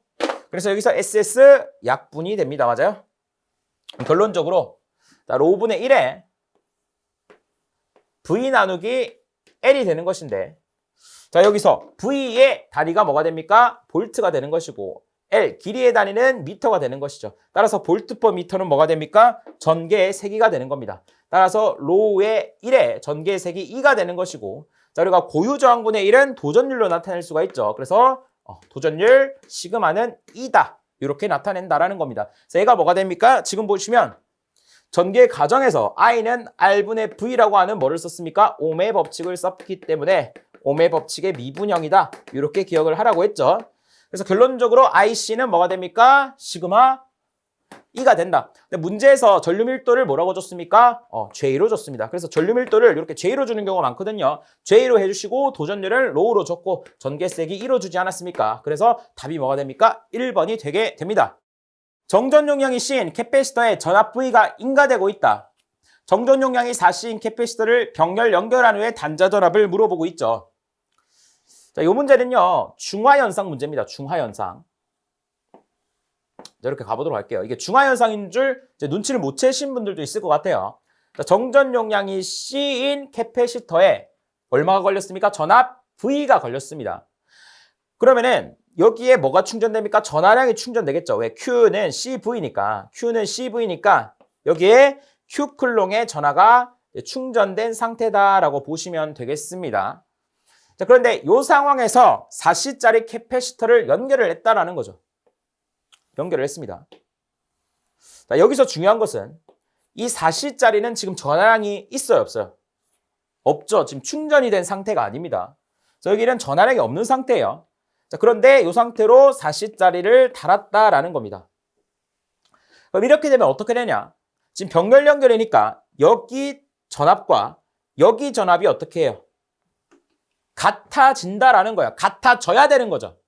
그래서 여기서 SS 약분이 됩니다. 맞아요? 결론적으로 로우분의 1에 V 나누기 L이 되는 것인데 자 여기서 V의 단위가 뭐가 됩니까? 볼트가 되는 것이고 L, 길이의 단위는 미터가 되는 것이죠. 따라서 볼트 퍼 미터는 뭐가 됩니까? 전개의 세기가 되는 겁니다. 따라서 로우의 1에 전개의 세기 2가 되는 것이고 자 우리가 고유 저항분의 1은 도전율로 나타낼 수가 있죠. 그래서 도전율 시그마는 2다. 이렇게 나타낸다라는 겁니다. 그래서 얘가 뭐가 됩니까? 지금 보시면 전개 과정에서 I는 R분의 V라고 하는 뭐를 썼습니까? ohm의 법칙을 썼기 때문에 ohm의 법칙의 미분형이다. 이렇게 기억을 하라고 했죠. 그래서 결론적으로 IC는 뭐가 됩니까? 시그마 2가 된다. 근데 문제에서 전류 밀도를 뭐라고 줬습니까? J로 줬습니다. 그래서 전류 밀도를 이렇게 J로 주는 경우가 많거든요. J로 해주시고 도전율을 로우로 줬고 전개세기 2로 주지 않았습니까? 그래서 답이 뭐가 됩니까? 1번이 되게 됩니다. 정전 용량이 C인 캐패시터에 전압 V가 인가되고 있다. 정전 용량이 4C인 캐패시터를 병렬 연결한 후에 단자 전압을 물어보고 있죠. 자, 이 문제는요. 중화현상 문제입니다. 중화현상. 이렇게 가보도록 할게요. 이게 중화현상인 줄 눈치를 못 채신 분들도 있을 것 같아요. 자, 정전 용량이 C인 캐패시터에 얼마가 걸렸습니까? 전압 V가 걸렸습니다. 그러면은 여기에 뭐가 충전됩니까? 전하량이 충전되겠죠. 왜? Q는 CV니까. 여기에 Q클롱의 전하가 충전된 상태다라고 보시면 되겠습니다. 자, 그런데 이 상황에서 4C짜리 캐패시터를 연결을 했다라는 거죠. 연결을 했습니다. 자, 여기서 중요한 것은 이 4C짜리는 지금 전하량이 있어요, 없어요? 없죠. 지금 충전이 된 상태가 아닙니다. 그래서 여기는 전하량이 없는 상태예요. 자, 그런데 이 상태로 4C짜리를 달았다라는 겁니다. 그럼 이렇게 되면 어떻게 되냐? 지금 병렬 연결이니까 여기 전압과 여기 전압이 어떻게 해요? 같아진다라는 거야. 같아져야 되는 거죠.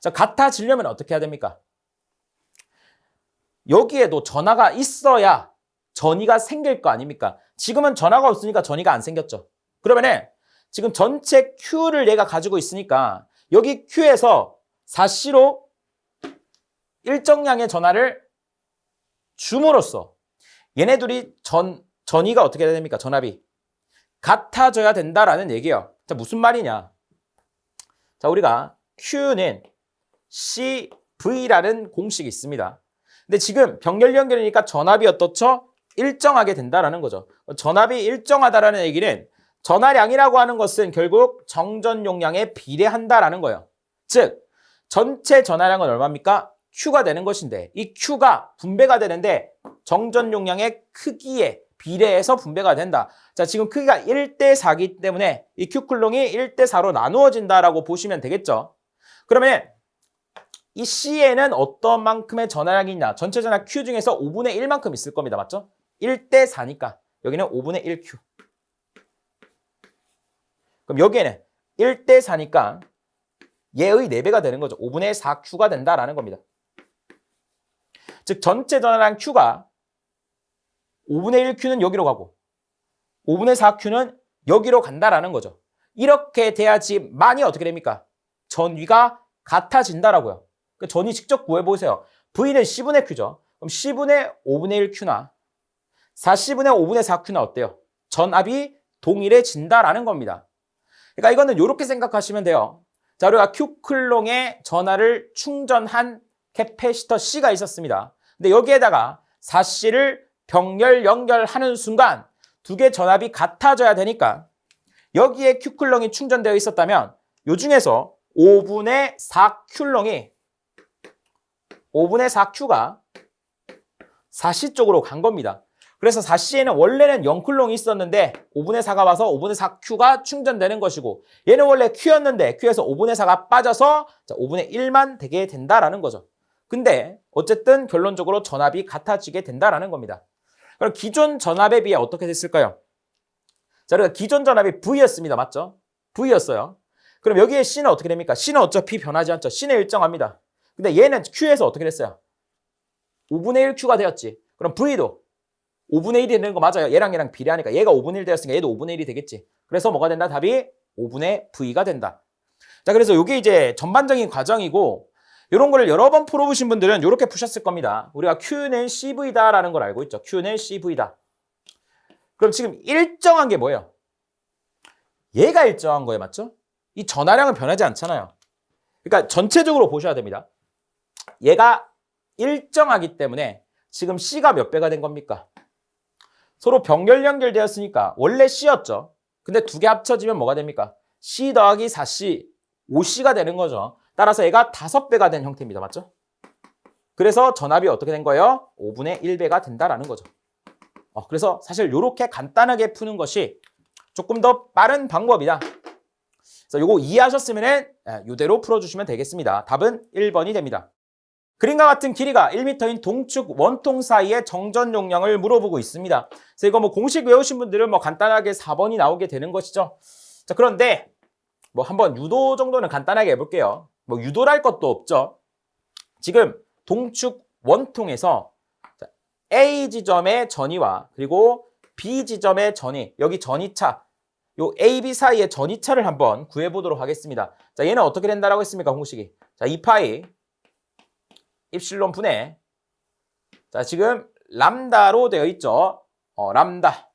자, 같아지려면 어떻게 해야 됩니까? 여기에도 전하가 있어야 전이가 생길 거 아닙니까? 지금은 전하가 없으니까 전이가 안 생겼죠. 그러면은 지금 전체 Q를 얘가 가지고 있으니까 여기 Q에서 4C로 일정량의 전하를 줌으로써 얘네들이 전이가 어떻게 해야 됩니까? 전압이 같아져야 된다라는 얘기예요. 자, 무슨 말이냐? 자, 우리가 Q는 CV라는 공식이 있습니다. 근데 지금 병렬 연결이니까 전압이 어떻죠? 일정하게 된다라는 거죠. 전압이 일정하다라는 얘기는 전하량이라고 하는 것은 결국 정전 용량에 비례한다라는 거예요. 즉, 전체 전하량은 얼마입니까? Q가 되는 것인데 이 Q가 분배가 되는데 정전 용량의 크기에 비례해서 분배가 된다. 자, 지금 크기가 1대4이기 때문에 이 Q클롱이 1대4로 나누어진다라고 보시면 되겠죠. 그러면 이 C에는 어떤 만큼의 전하량이 있냐? 전체 전하 Q 중에서 5분의 1만큼 있을 겁니다. 맞죠? 1대4니까 여기는 5분의 1Q. 그럼 여기에는 1대4니까 얘의 4배가 되는 거죠. 5분의 4Q가 된다라는 겁니다. 즉 전체 전하량 Q가 5분의 1Q는 여기로 가고 5분의 4Q는 여기로 간다라는 거죠. 이렇게 돼야지만이 어떻게 됩니까? 전위가 같아진다라고요. 그 전위 직접 구해보세요. V는 C분의 Q죠. 그럼 C분의 5분의 1Q나 4C분의 5분의 4Q나 어때요? 전압이 동일해진다라는 겁니다. 그러니까 이거는 이렇게 생각하시면 돼요. 자, 우리가 Q클롱의 전하를 충전한 캐패시터 C가 있었습니다. 근데 여기에다가 4C를 병렬 연결하는 순간 두 개 전압이 같아져야 되니까 여기에 Q클롱이 충전되어 있었다면 이 중에서 5분의 4Q가 4C 쪽으로 간 겁니다. 그래서 4C에는 원래는 0쿨롱이 있었는데 5분의 4가 와서 5분의 4Q가 충전되는 것이고 얘는 원래 Q였는데 Q에서 5분의 4가 빠져서 5분의 1만 되게 된다라는 거죠. 근데 어쨌든 결론적으로 전압이 같아지게 된다라는 겁니다. 그럼 기존 전압에 비해 어떻게 됐을까요? 자, 그러니까 기존 전압이 V였습니다. 맞죠? V였어요. 그럼 여기에 C는 어떻게 됩니까? C는 어차피 변하지 않죠. C는 일정합니다. 근데 얘는 Q에서 어떻게 됐어요? 5분의 1 Q가 되었지. 그럼 V도 5분의 1이 되는 거 맞아요. 얘랑 비례하니까 얘가 5분의 1 되었으니까 얘도 5분의 1이 되겠지. 그래서 뭐가 된다? 답이 5분의 V가 된다. 자, 그래서 이게 이제 전반적인 과정이고 이런 거를 여러 번 풀어보신 분들은 이렇게 푸셨을 겁니다. 우리가 Q는 CV다라는 걸 알고 있죠. Q는 CV다. 그럼 지금 일정한 게 뭐예요? 얘가 일정한 거예요. 맞죠? 이 전하량은 변하지 않잖아요. 그러니까 전체적으로 보셔야 됩니다. 얘가 일정하기 때문에 지금 C가 몇 배가 된 겁니까? 서로 병렬 연결되었으니까 원래 C였죠. 근데 두 개 합쳐지면 뭐가 됩니까? C 더하기 4C, 5C가 되는 거죠. 따라서 얘가 5배가 된 형태입니다. 맞죠? 그래서 전압이 어떻게 된 거예요? 5분의 1배가 된다라는 거죠. 그래서 사실 이렇게 간단하게 푸는 것이 조금 더 빠른 방법이다. 그래서 이거 이해하셨으면 이대로 풀어주시면 되겠습니다. 답은 1번이 됩니다. 그림과 같은 길이가 1m인 동축 원통 사이의 정전 용량을 물어보고 있습니다. 그래서 이거 뭐 공식 외우신 분들은 뭐 간단하게 4번이 나오게 되는 것이죠. 자, 그런데 뭐 한번 유도 정도는 간단하게 해볼게요. 뭐 유도랄 것도 없죠. 지금 동축 원통에서 A 지점의 전위와 그리고 B 지점의 전위, 여기 전위차, 요 A, B 사이의 전위차를 한번 구해보도록 하겠습니다. 자, 얘는 어떻게 된다라고 했습니까, 공식이? 자, 2파이 입실론 분의, 자, 지금 람다로 되어 있죠. 람다.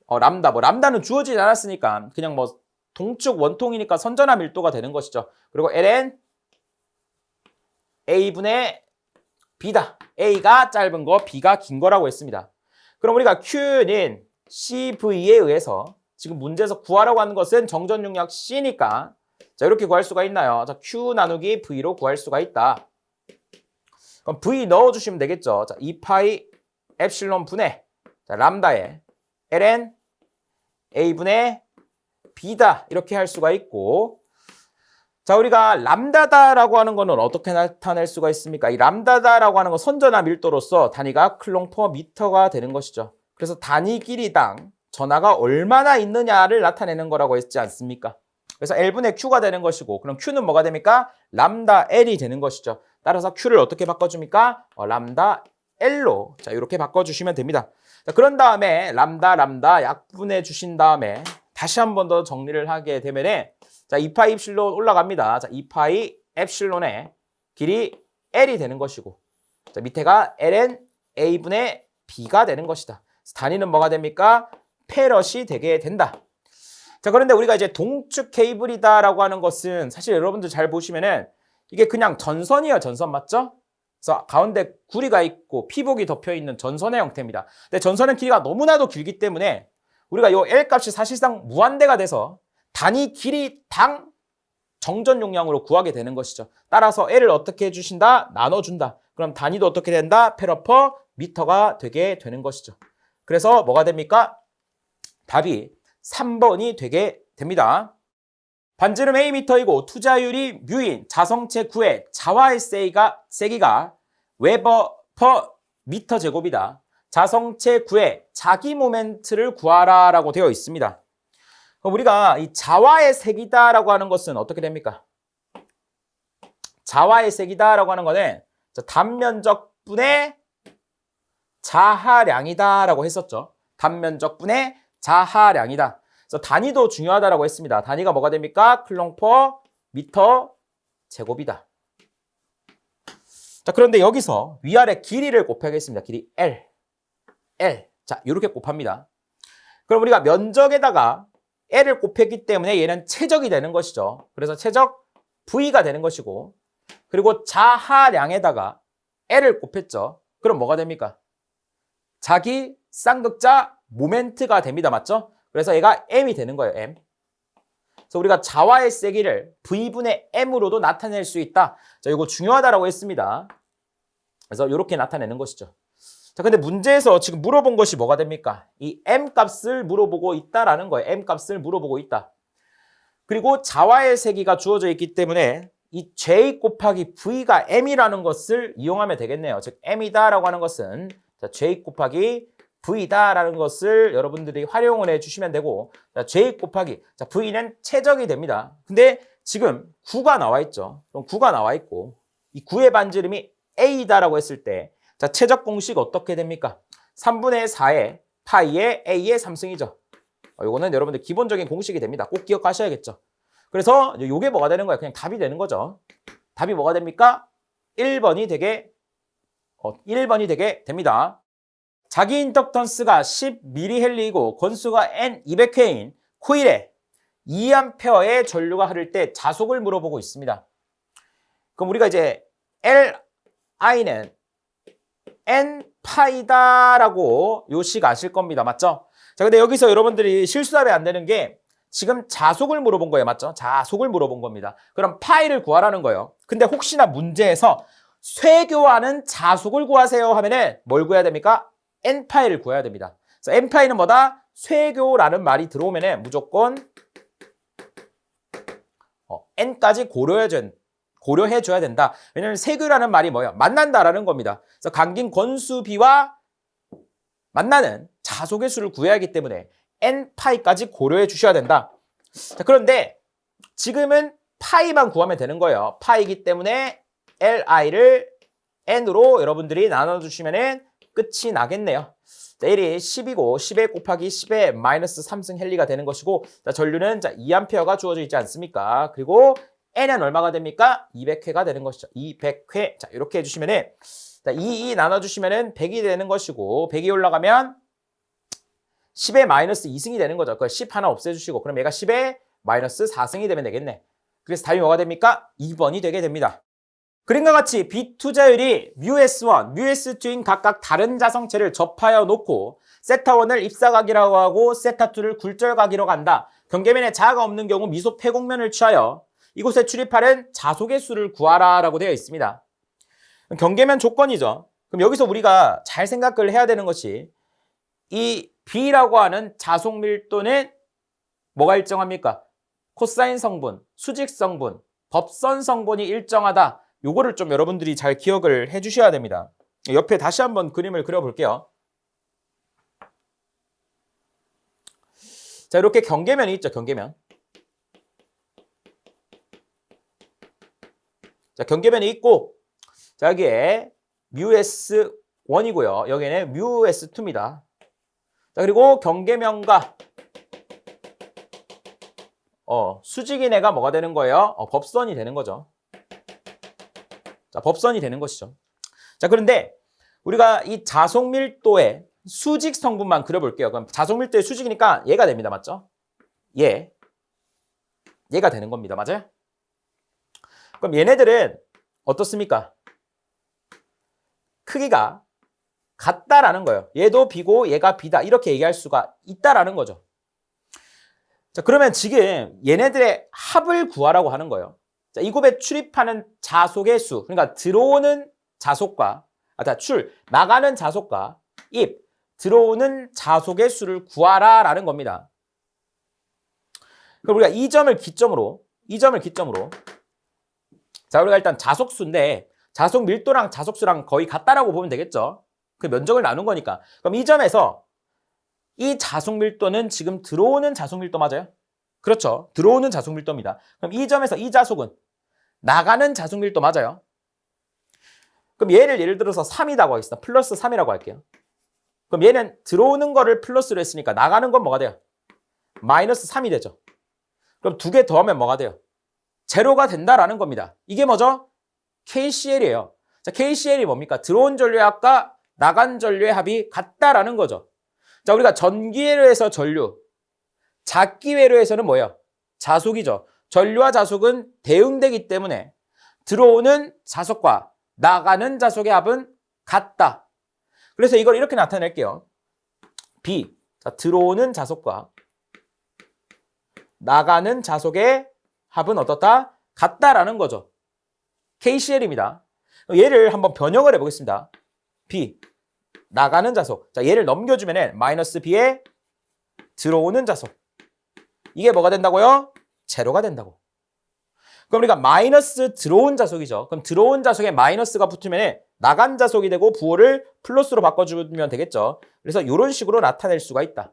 뭐 람다는 주어지지 않았으니까 그냥 뭐 동축 원통이니까 선전화 밀도가 되는 것이죠. 그리고 ln A분의 B다. A가 짧은 거, B가 긴 거라고 했습니다. 그럼 우리가 Q는 CV에 의해서 지금 문제에서 구하라고 하는 것은 정전 용량 C니까 자, 이렇게 구할 수가 있나요? 자, Q 나누기 V로 구할 수가 있다. 그럼 V 넣어주시면 되겠죠. 자, 2파이 엡실론 분의 자, 람다에 ln A분의 B다. 이렇게 할 수가 있고 자, 우리가 람다다라고 하는 거는 어떻게 나타낼 수가 있습니까? 이 람다다라고 하는 건 선전화 밀도로서 단위가 클롱 퍼 미터가 되는 것이죠. 그래서 단위 길이당 전하가 얼마나 있느냐를 나타내는 거라고 했지 않습니까? 그래서 L분의 Q가 되는 것이고 그럼 Q는 뭐가 됩니까? 람다 L이 되는 것이죠. 따라서 Q를 어떻게 바꿔줍니까? 람다 L로 자 이렇게 바꿔주시면 됩니다. 자, 그런 다음에 람다 약분해 주신 다음에 다시 한 번 더 정리를 하게 되면은 자, 2파이 엡실론 올라갑니다. 자, 2파이 엡실론의 길이 L이 되는 것이고 자, 밑에가 ln A분의 B가 되는 것이다. 단위는 뭐가 됩니까? 페럿이 되게 된다. 자, 그런데 우리가 이제 동축 케이블이다라고 하는 것은 사실 여러분들 잘 보시면은 이게 그냥 전선이에요. 전선 맞죠? 그래서 가운데 구리가 있고 피복이 덮여 있는 전선의 형태입니다. 근데 전선은 길이가 너무나도 길기 때문에 우리가 이 L 값이 사실상 무한대가 돼서 단위 길이당 정전 용량으로 구하게 되는 것이죠. 따라서 L을 어떻게 해주신다? 나눠준다. 그럼 단위도 어떻게 된다? 페러 퍼 미터가 되게 되는 것이죠. 그래서 뭐가 됩니까? 답이 3번이 되게 됩니다. 반지름 A미터이고 투자율이 뮤인 자성체 9의 자와의 세기가 웨버 퍼 미터 제곱이다. 자성체 9의 자기 모멘트를 구하라 라고 되어 있습니다. 그럼 우리가 이 자와의 세기다라고 하는 것은 어떻게 됩니까? 자와의 세기다라고 하는 거는 단면적분의 자하량이다라고 했었죠. 단면적분의 자하량이다. 그래서 단위도 중요하다라고 했습니다. 단위가 뭐가 됩니까? 클롱 퍼 미터 제곱이다. 자, 그런데 여기서 위아래 길이를 곱하겠습니다. 길이 L. 자, 이렇게 곱합니다. 그럼 우리가 면적에다가 L을 곱했기 때문에 얘는 최적이 되는 것이죠. 그래서 최적 V가 되는 것이고 그리고 자하량에다가 L을 곱했죠. 그럼 뭐가 됩니까? 자기 쌍극자 모멘트가 됩니다. 맞죠? 그래서 얘가 M이 되는 거예요. M. 그래서 우리가 자와의 세기를 V분의 M으로도 나타낼 수 있다. 자, 이거 중요하다라고 했습니다. 그래서 이렇게 나타내는 것이죠. 자, 근데 문제에서 지금 물어본 것이 뭐가 됩니까? 이 m 값을 물어보고 있다라는 거예요. m 값을 물어보고 있다. 그리고 자와의 세기가 주어져 있기 때문에 이 j 곱하기 v가 m이라는 것을 이용하면 되겠네요. 즉 m이다라고 하는 것은 자, j 곱하기 v다라는 것을 여러분들이 활용을 해주시면 되고 자, j 곱하기 자, v는 최적이 됩니다. 근데 지금 9가 나와 있죠. 그럼 9가 나와 있고 이 9의 반지름이 a다라고 했을 때 자, 최적 공식 어떻게 됩니까? 3분의 4의 파이의 a의 3승이죠. 요거는 여러분들 기본적인 공식이 됩니다. 꼭 기억하셔야겠죠. 그래서 이게 뭐가 되는 거예요? 그냥 답이 되는 거죠. 답이 뭐가 됩니까? 1번이 되게 1번이 되게 됩니다. 자기 인덕턴스가 10mH이고 건수가 N 200회인 코일에 2A의 전류가 흐를 때 자속을 물어보고 있습니다. 그럼 우리가 이제 Li는 N파이다라고 요식 아실 겁니다. 맞죠? 자, 근데 여기서 여러분들이 실수하면 안 되는 게 지금 자속을 물어본 거예요. 맞죠? 자속을 물어본 겁니다. 그럼 파이를 구하라는 거예요. 근데 혹시나 문제에서 쇄교하는 자속을 구하세요 하면은 뭘 구해야 됩니까? N파이를 구해야 됩니다. 그래서 N파이는 뭐다? 쇄교라는 말이 들어오면은 무조건 N까지 고려해줘야 된다. 왜냐하면 쇄교라는 말이 뭐예요? 만난다라는 겁니다. 그래서 감긴 건수비와 만나는 자속의 수를 구해야 하기 때문에 N파이까지 고려해 주셔야 된다. 자, 그런데 지금은 파이만 구하면 되는 거예요. 파이기 때문에 Li를 N으로 여러분들이 나눠주시면 끝이 나겠네요. 자, 1이 10이고 10에 곱하기 10에 마이너스 3승 헬리가 되는 것이고 자, 전류는 자, 2A가 주어져 있지 않습니까? 그리고 N은 얼마가 됩니까? 200회가 되는 것이죠. 200회. 자, 이렇게 해주시면은 자, 2 나눠주시면은 100이 되는 것이고 100이 올라가면 10에 마이너스 2승이 되는 거죠. 그 10 하나 없애주시고 그럼 얘가 10에 마이너스 4승이 되면 되겠네. 그래서 답이 뭐가 됩니까? 2번이 되게 됩니다. 그림과 같이 B 투자율이 μS1, μS2인 각각 다른 자성체를 접하여 놓고 세타1을 입사각이라고 하고 세타2를 굴절각이라고 한다. 경계면에 자가 없는 경우 미소 폐곡면을 취하여 이곳에 출입하는 자속의 수를 구하라 라고 되어 있습니다. 경계면 조건이죠. 그럼 여기서 우리가 잘 생각을 해야 되는 것이 이 B라고 하는 자속 밀도는 뭐가 일정합니까? 코사인 성분, 수직 성분, 법선 성분이 일정하다. 요거를 좀 여러분들이 잘 기억을 해 주셔야 됩니다. 옆에 다시 한번 그림을 그려볼게요. 자, 이렇게 경계면이 있죠, 경계면. 자, 경계면이 있고, 자, 여기에 μS1이고요. 여기에는 μS2입니다. 자, 그리고 경계면과 수직인 애가 뭐가 되는 거예요? 법선이 되는 거죠. 자, 법선이 되는 것이죠. 자, 그런데 우리가 이 자속 밀도의 수직 성분만 그려볼게요. 그럼 자속 밀도의 수직이니까 얘가 됩니다. 맞죠? 얘가 되는 겁니다. 맞아요? 그럼 얘네들은 어떻습니까? 크기가 같다라는 거예요. 얘도 B고 얘가 B다. 이렇게 얘기할 수가 있다라는 거죠. 자, 그러면 지금 얘네들의 합을 구하라고 하는 거예요. 자, 이 곱에 출입하는 자속의 수, 그러니까 들어오는 자속과 나가는 자속과 들어오는 자속의 수를 구하라라는 겁니다. 그럼 우리가 이 점을 기점으로 자, 우리가 일단 자속수인데 자속 밀도랑 자속수랑 거의 같다라고 보면 되겠죠. 그 면적을 나눈 거니까. 그럼 이 점에서 이 자속 밀도는 지금 들어오는 자속 밀도 맞아요? 그렇죠. 들어오는 자속 밀도입니다. 그럼 이 점에서 이 자속은 나가는 자속 밀도 맞아요? 그럼 얘를 예를 들어서 3이라고 하겠습니다. 플러스 3이라고 할게요. 그럼 얘는 들어오는 거를 플러스로 했으니까 나가는 건 뭐가 돼요? 마이너스 3이 되죠. 그럼 두 개 더하면 뭐가 돼요? 제로가 된다라는 겁니다. 이게 뭐죠? KCL이에요. 자, KCL이 뭡니까? 들어온 전류의 합과 나간 전류의 합이 같다라는 거죠. 자, 우리가 전기회로에서 전류, 작기회로에서는 뭐예요? 자속이죠. 전류와 자속은 대응되기 때문에 들어오는 자속과 나가는 자속의 합은 같다. 그래서 이걸 이렇게 나타낼게요. B, 자, 들어오는 자속과 나가는 자속의 합은 어떻다? 같다라는 거죠. KCL입니다. 얘를 한번 변형을 해보겠습니다. B, 나가는 자속. 자, 얘를 넘겨주면은 마이너스 B에 들어오는 자속. 이게 뭐가 된다고요? 제로가 된다고. 그럼 우리가 마이너스 들어온 자속이죠. 그럼 들어온 자속에 마이너스가 붙으면 나간 자속이 되고 부호를 플러스로 바꿔주면 되겠죠. 그래서 이런 식으로 나타낼 수가 있다.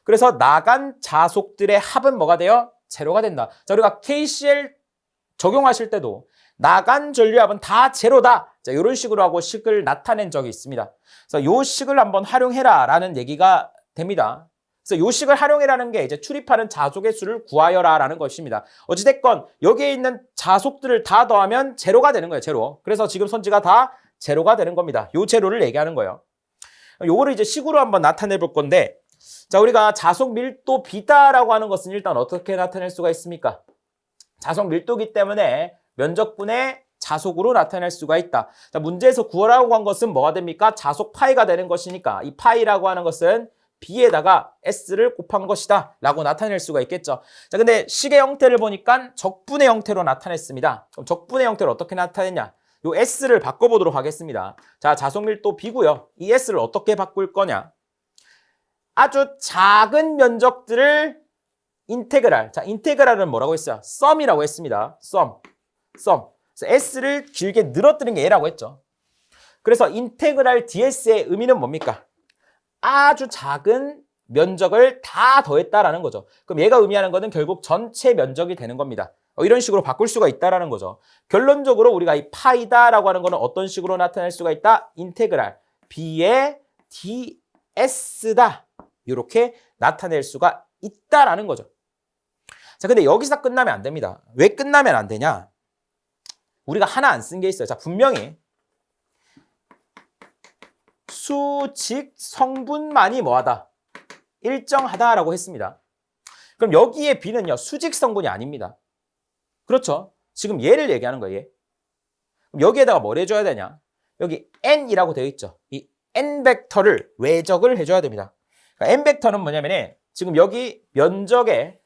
그래서 나간 자속들의 합은 뭐가 돼요? 제로가 된다. 자, 우리가 KCL 적용하실 때도 나간 전류합은 다 제로다. 자, 이런 식으로 하고 식을 나타낸 적이 있습니다. 그래서 요 식을 한번 활용해라 라는 얘기가 됩니다. 그래서 요 식을 활용해라는 게 이제 출입하는 자속의 수를 구하여라 라는 것입니다. 어찌됐건 여기에 있는 자속들을 다 더하면 제로가 되는 거예요. 제로. 그래서 지금 선지가 다 제로가 되는 겁니다. 요 제로를 얘기하는 거예요. 요거를 이제 식으로 한번 나타내 볼 건데, 자, 우리가 자속 밀도 B다라고 하는 것은 일단 어떻게 나타낼 수가 있습니까? 자속 밀도기 때문에 면적분의 자속으로 나타낼 수가 있다. 자, 문제에서 구하라고 한 것은 뭐가 됩니까? 자속 파이가 되는 것이니까 이 파이라고 하는 것은 B에다가 S를 곱한 것이다 라고 나타낼 수가 있겠죠. 자, 근데 식의 형태를 보니까 적분의 형태로 나타냈습니다. 그럼 적분의 형태를 어떻게 나타냈냐? 요 S를 바꿔보도록 하겠습니다. 자, 자속밀도 B고요. 이 S를 어떻게 바꿀 거냐? 아주 작은 면적들을 인테그랄. 자, 인테그랄은 뭐라고 했어요? 썸이라고 했습니다. 썸. 그래서 S를 길게 늘어뜨린 게 얘라고 했죠. 그래서 인테그랄 DS의 의미는 뭡니까? 아주 작은 면적을 다 더했다라는 거죠. 그럼 얘가 의미하는 거는 결국 전체 면적이 되는 겁니다. 이런 식으로 바꿀 수가 있다라는 거죠. 결론적으로 우리가 이 파이다라고 하는 거는 어떤 식으로 나타낼 수가 있다? 인테그랄 B의 DS다. 이렇게 나타낼 수가 있다라는 거죠. 자, 근데 여기서 끝나면 안 됩니다. 왜 끝나면 안 되냐? 우리가 하나 안 쓴 게 있어요. 자, 분명히 수직 성분만이 뭐하다? 일정하다라고 했습니다. 그럼 여기에 B는요, 수직 성분이 아닙니다. 그렇죠? 지금 얘를 얘기하는 거예요, 얘. 그럼 여기에다가 뭘 해줘야 되냐? 여기 N이라고 되어 있죠. 이 N 벡터를 외적을 해줘야 됩니다. 그러니까 N 벡터는 뭐냐면 지금 여기 면적의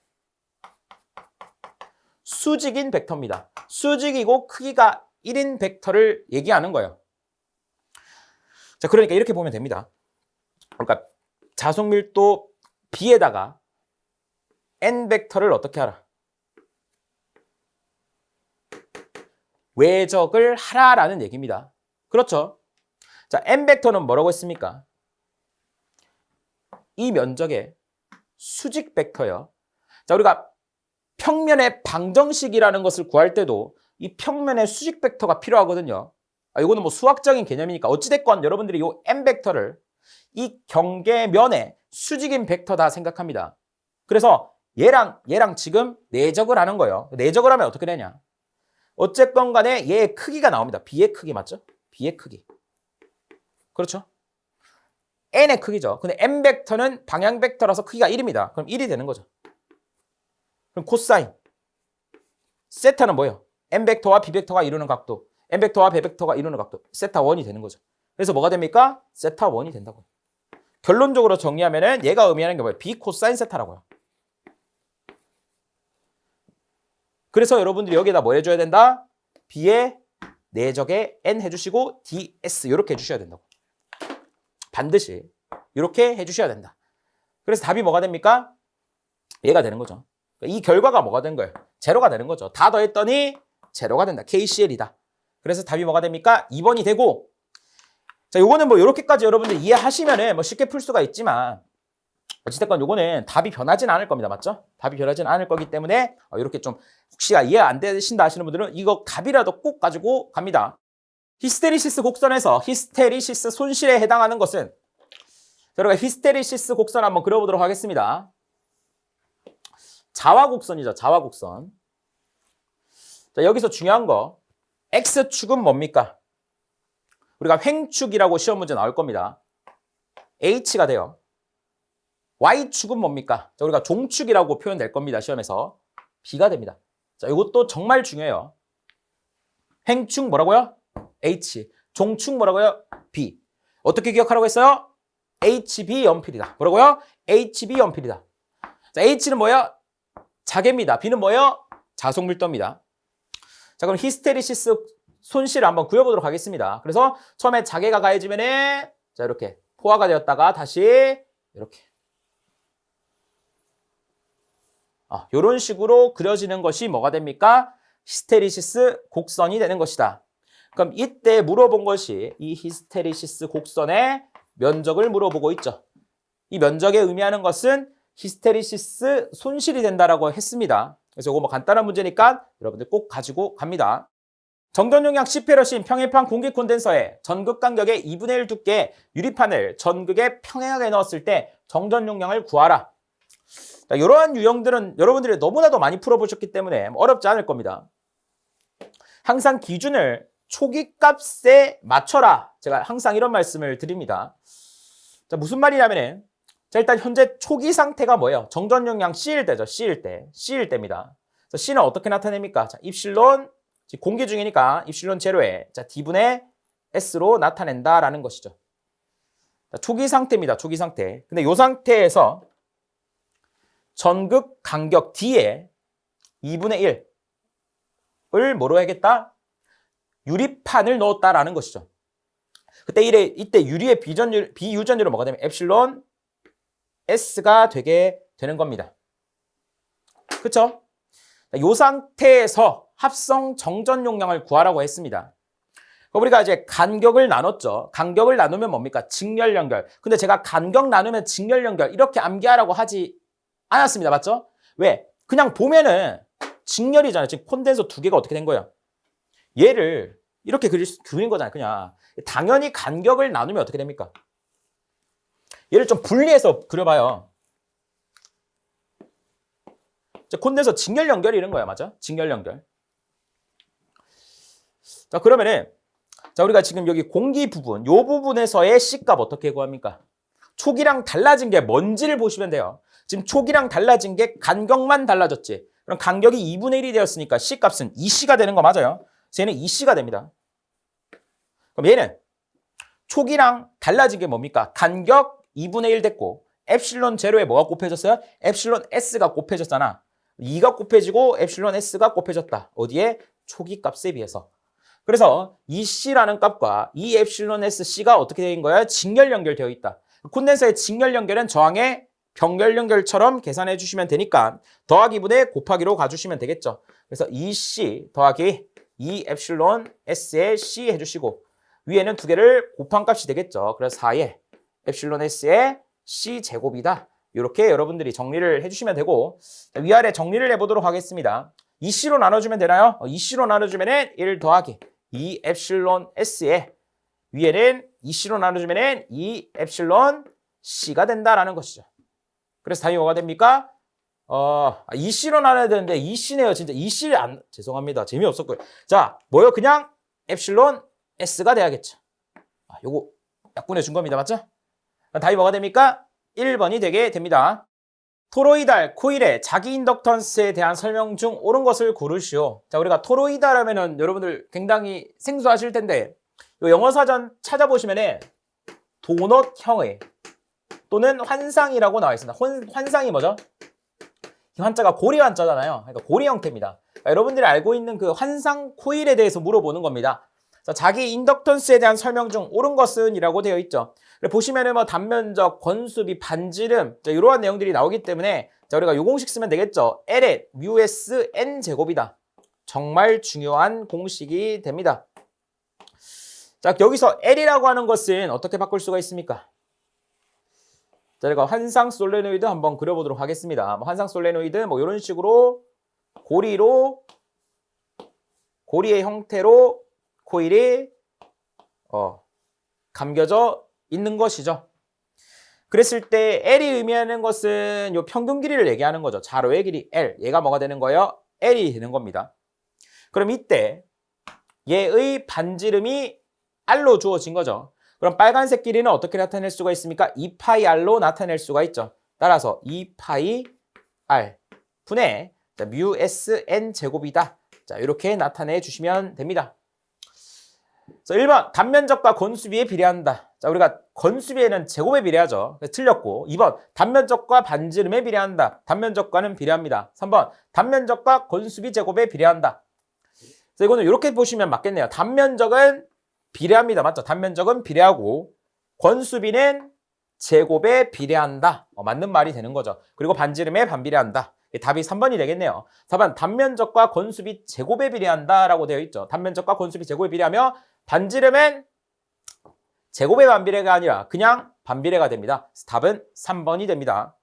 수직인 벡터입니다. 수직이고 크기가 1인 벡터를 얘기하는 거예요. 자, 그러니까 이렇게 보면 됩니다. 그러니까 자속밀도 B에다가 N 벡터를 어떻게 하라? 외적을 하라라는 얘기입니다. 그렇죠? 자, N 벡터는 뭐라고 했습니까? 이 면적의 수직 벡터요. 자, 우리가 평면의 방정식이라는 것을 구할 때도 이 평면의 수직 벡터가 필요하거든요. 이거는 뭐 수학적인 개념이니까 어찌됐건 여러분들이 이 N 벡터를 이 경계면의 수직인 벡터다 생각합니다. 그래서 얘랑 지금 내적을 하는 거예요. 내적을 하면 어떻게 되냐? 어쨌건 간에 얘의 크기가 나옵니다. B의 크기 맞죠? B의 크기. 그렇죠? N의 크기죠. 근데 N 벡터는 방향 벡터라서 크기가 1입니다. 그럼 1이 되는 거죠. 그럼 코사인. 세타는 뭐예요? N 벡터와 B 벡터가 이루는 각도. N 벡터와 B 벡터가 이루는 각도. 세타 1이 되는 거죠. 그래서 뭐가 됩니까? 세타 1이 된다고요. 결론적으로 정리하면은 얘가 의미하는 게 뭐예요? B 코사인 세타라고요. 그래서 여러분들이 여기에다 뭐 해줘야 된다? B의 내적에 N 해주시고 DS 이렇게 해주셔야 된다고. 반드시 이렇게 해주셔야 된다. 그래서 답이 뭐가 됩니까? 얘가 되는 거죠. 이 결과가 뭐가 된 거예요? 제로가 되는 거죠. 다 더했더니 제로가 된다. KCL이다. 그래서 답이 뭐가 됩니까? 2번이 되고, 자, 요거는 뭐 이렇게까지 여러분들 이해하시면은 뭐 쉽게 풀 수가 있지만 어찌됐건 요거는 답이 변하지는 않을 겁니다. 맞죠? 답이 변하지는 않을 거기 때문에 이렇게 좀 혹시 이해 안 되신다 하시는 분들은 이거 답이라도 꼭 가지고 갑니다. 히스테리시스 곡선에서 히스테리시스 손실에 해당하는 것은, 여러분 히스테리시스 곡선 한번 그려보도록 하겠습니다. 자화곡선이죠. 자화곡선. 자, 여기서 중요한 거 X축은 뭡니까? 우리가 횡축이라고 시험 문제 나올 겁니다. H가 돼요. Y축은 뭡니까? 자, 우리가 종축이라고 표현될 겁니다. 시험에서. B가 됩니다. 자, 이것도 정말 중요해요. 횡축 뭐라고요? H. 종축 뭐라고요? B. 어떻게 기억하라고 했어요? HB 연필이다. 뭐라고요? HB 연필이다. 자, H는 뭐예요? 자개입니다. B는 뭐예요? 자속밀도입니다. 자, 그럼 히스테리시스 손실을 한번 그려보도록 하겠습니다. 그래서 처음에 자개가 가해지면은 자, 이렇게 포화가 되었다가 다시 이렇게. 이런 식으로 그려지는 것이 뭐가 됩니까? 히스테리시스 곡선이 되는 것이다. 그럼 이때 물어본 것이 이 히스테리시스 곡선의 면적을 물어보고 있죠. 이 면적에 의미하는 것은 히스테리시스 손실이 된다라고 했습니다. 그래서 이거 뭐 간단한 문제니까 여러분들 꼭 가지고 갑니다. 정전용량 10회로신 평행판 공기 콘덴서에 전극 간격의 2분의 1 두께의 유리판을 전극에 평행하게 넣었을 때 정전용량을 구하라. 자, 이러한 유형들은 여러분들이 너무나도 많이 풀어보셨기 때문에 어렵지 않을 겁니다. 항상 기준을 초기 값에 맞춰라. 제가 항상 이런 말씀을 드립니다. 자, 무슨 말이냐면은, 자, 일단 현재 초기 상태가 뭐예요? 정전용량 C일 때죠. C일 때. C일 때입니다. 그래서 C는 어떻게 나타냅니까? 자, 입실론, 공기 중이니까 입실론 제로에, 자, D분의 S로 나타낸다라는 것이죠. 자, 초기 상태입니다. 초기 상태. 근데 이 상태에서 전극 간격 D에 2분의 1을 뭐로 해야겠다? 유리판을 넣었다라는 것이죠. 이때 유리의 비유전율은 뭐가 되면 엡실론 S가 되게 되는 겁니다. 그렇죠? 이 상태에서 합성 정전 용량을 구하라고 했습니다. 우리가 이제 간격을 나눴죠. 간격을 나누면 뭡니까? 직렬 연결. 근데 제가 간격 나누면 직렬 연결 이렇게 암기하라고 하지 않았습니다. 맞죠? 왜? 그냥 보면은 직렬이잖아요. 지금 콘덴서 두 개가 어떻게 된 거예요? 얘를 이렇게 그린 거잖아요. 그냥. 당연히 간격을 나누면 어떻게 됩니까? 얘를 좀 분리해서 그려봐요. 콘덴서 직렬 연결이 이런 거야. 맞아? 직렬 연결. 자, 그러면은, 자, 우리가 지금 여기 공기 부분, 요 부분에서의 C값 어떻게 구합니까? 초기랑 달라진 게 뭔지를 보시면 돼요. 지금 초기랑 달라진 게 간격만 달라졌지. 그럼 간격이 2분의 1이 되었으니까 C값은 2C가 되는 거 맞아요? 얘는 2C가 됩니다. 그럼 얘는 초기랑 달라진 게 뭡니까? 간격 2분의 1 됐고 엡실론 제로에 뭐가 곱해졌어요? 엡실론 S가 곱해졌잖아. 2가 곱해지고 엡실론 S가 곱해졌다. 어디에? 초기 값에 비해서. 그래서 이 C라는 값과 이 엡실론 SC가 어떻게 된 거야? 직렬 연결되어 있다. 콘덴서의 직렬 연결은 저항의 병렬 연결처럼 계산해 주시면 되니까 더하기 분의 곱하기로 가주시면 되겠죠. 그래서 2C 더하기 2 엡실론 S에 C 해주시고 위에는 두 개를 곱한 값이 되겠죠. 그래서 4에 엡실론 S에 C 제곱이다. 이렇게 여러분들이 정리를 해주시면 되고 위아래 정리를 해보도록 하겠습니다. 2C로 나눠주면 되나요? 2C로 나눠주면 1 더하기 2 엡실론 S에 위에는 2C로 나눠주면 2 엡실론 C가 된다라는 것이죠. 그래서 답이 뭐가 됩니까? 2C로 나눠야 되는데 2C네요. 진짜 2C 죄송합니다. 재미없었고요. 자, 뭐요? 그냥 엡실론 S가 돼야겠죠. 요거 약분해 준 겁니다. 맞죠? 답이 뭐가 됩니까? 1번이 되게 됩니다. 토로이달 코일의 자기 인덕턴스에 대한 설명 중 옳은 것을 고르시오. 자, 우리가 토로이달 하면은 여러분들 굉장히 생소하실 텐데 요 영어 사전 찾아보시면은 도넛형의 또는 환상이라고 나와 있습니다. 환상이 뭐죠? 이 환자가 고리 환자잖아요. 그러니까 고리 형태입니다. 그러니까 여러분들이 알고 있는 그 환상 코일에 대해서 물어보는 겁니다. 자, 자기 인덕턴스에 대한 설명 중 옳은 것은 이라고 되어 있죠. 보시면은 뭐 단면적, 권수비, 반지름 이러한 내용들이 나오기 때문에 자, 우리가 요 공식 쓰면 되겠죠. L의 뮤S N 제곱이다. 정말 중요한 공식이 됩니다. 자, 여기서 L이라고 하는 것은 어떻게 바꿀 수가 있습니까? 자, 제가 환상 솔레노이드 한번 그려보도록 하겠습니다. 환상 솔레노이드 뭐 이런 식으로 고리의 형태로 코일이 감겨져 있는 것이죠. 그랬을 때 L이 의미하는 것은 요 평균 길이를 얘기하는 거죠. 자로의 길이 L. 얘가 뭐가 되는 거예요? L이 되는 겁니다. 그럼 이때 얘의 반지름이 R로 주어진 거죠. 그럼 빨간색 길이는 어떻게 나타낼 수가 있습니까? 2파이R로 나타낼 수가 있죠. 따라서 2파이R 분의 뮤 SN 제곱이다. 자, 이렇게 나타내 주시면 됩니다. 자, 1번 단면적과 건수비에 비례한다. 자, 우리가 건수비에는 제곱에 비례하죠. 틀렸고 2번 단면적과 반지름에 비례한다. 단면적과는 비례합니다. 3번 단면적과 건수비 제곱에 비례한다. 자, 이거는 이렇게 보시면 맞겠네요. 단면적은 비례합니다. 맞죠? 단면적은 비례하고 권수비는 제곱에 비례한다. 맞는 말이 되는 거죠. 그리고 반지름에 반비례한다. 답이 3번이 되겠네요. 4번 단면적과 권수비 제곱에 비례한다라고 되어 있죠. 단면적과 권수비 제곱에 비례하며 반지름은 제곱의 반비례가 아니라 그냥 반비례가 됩니다. 답은 3번이 됩니다.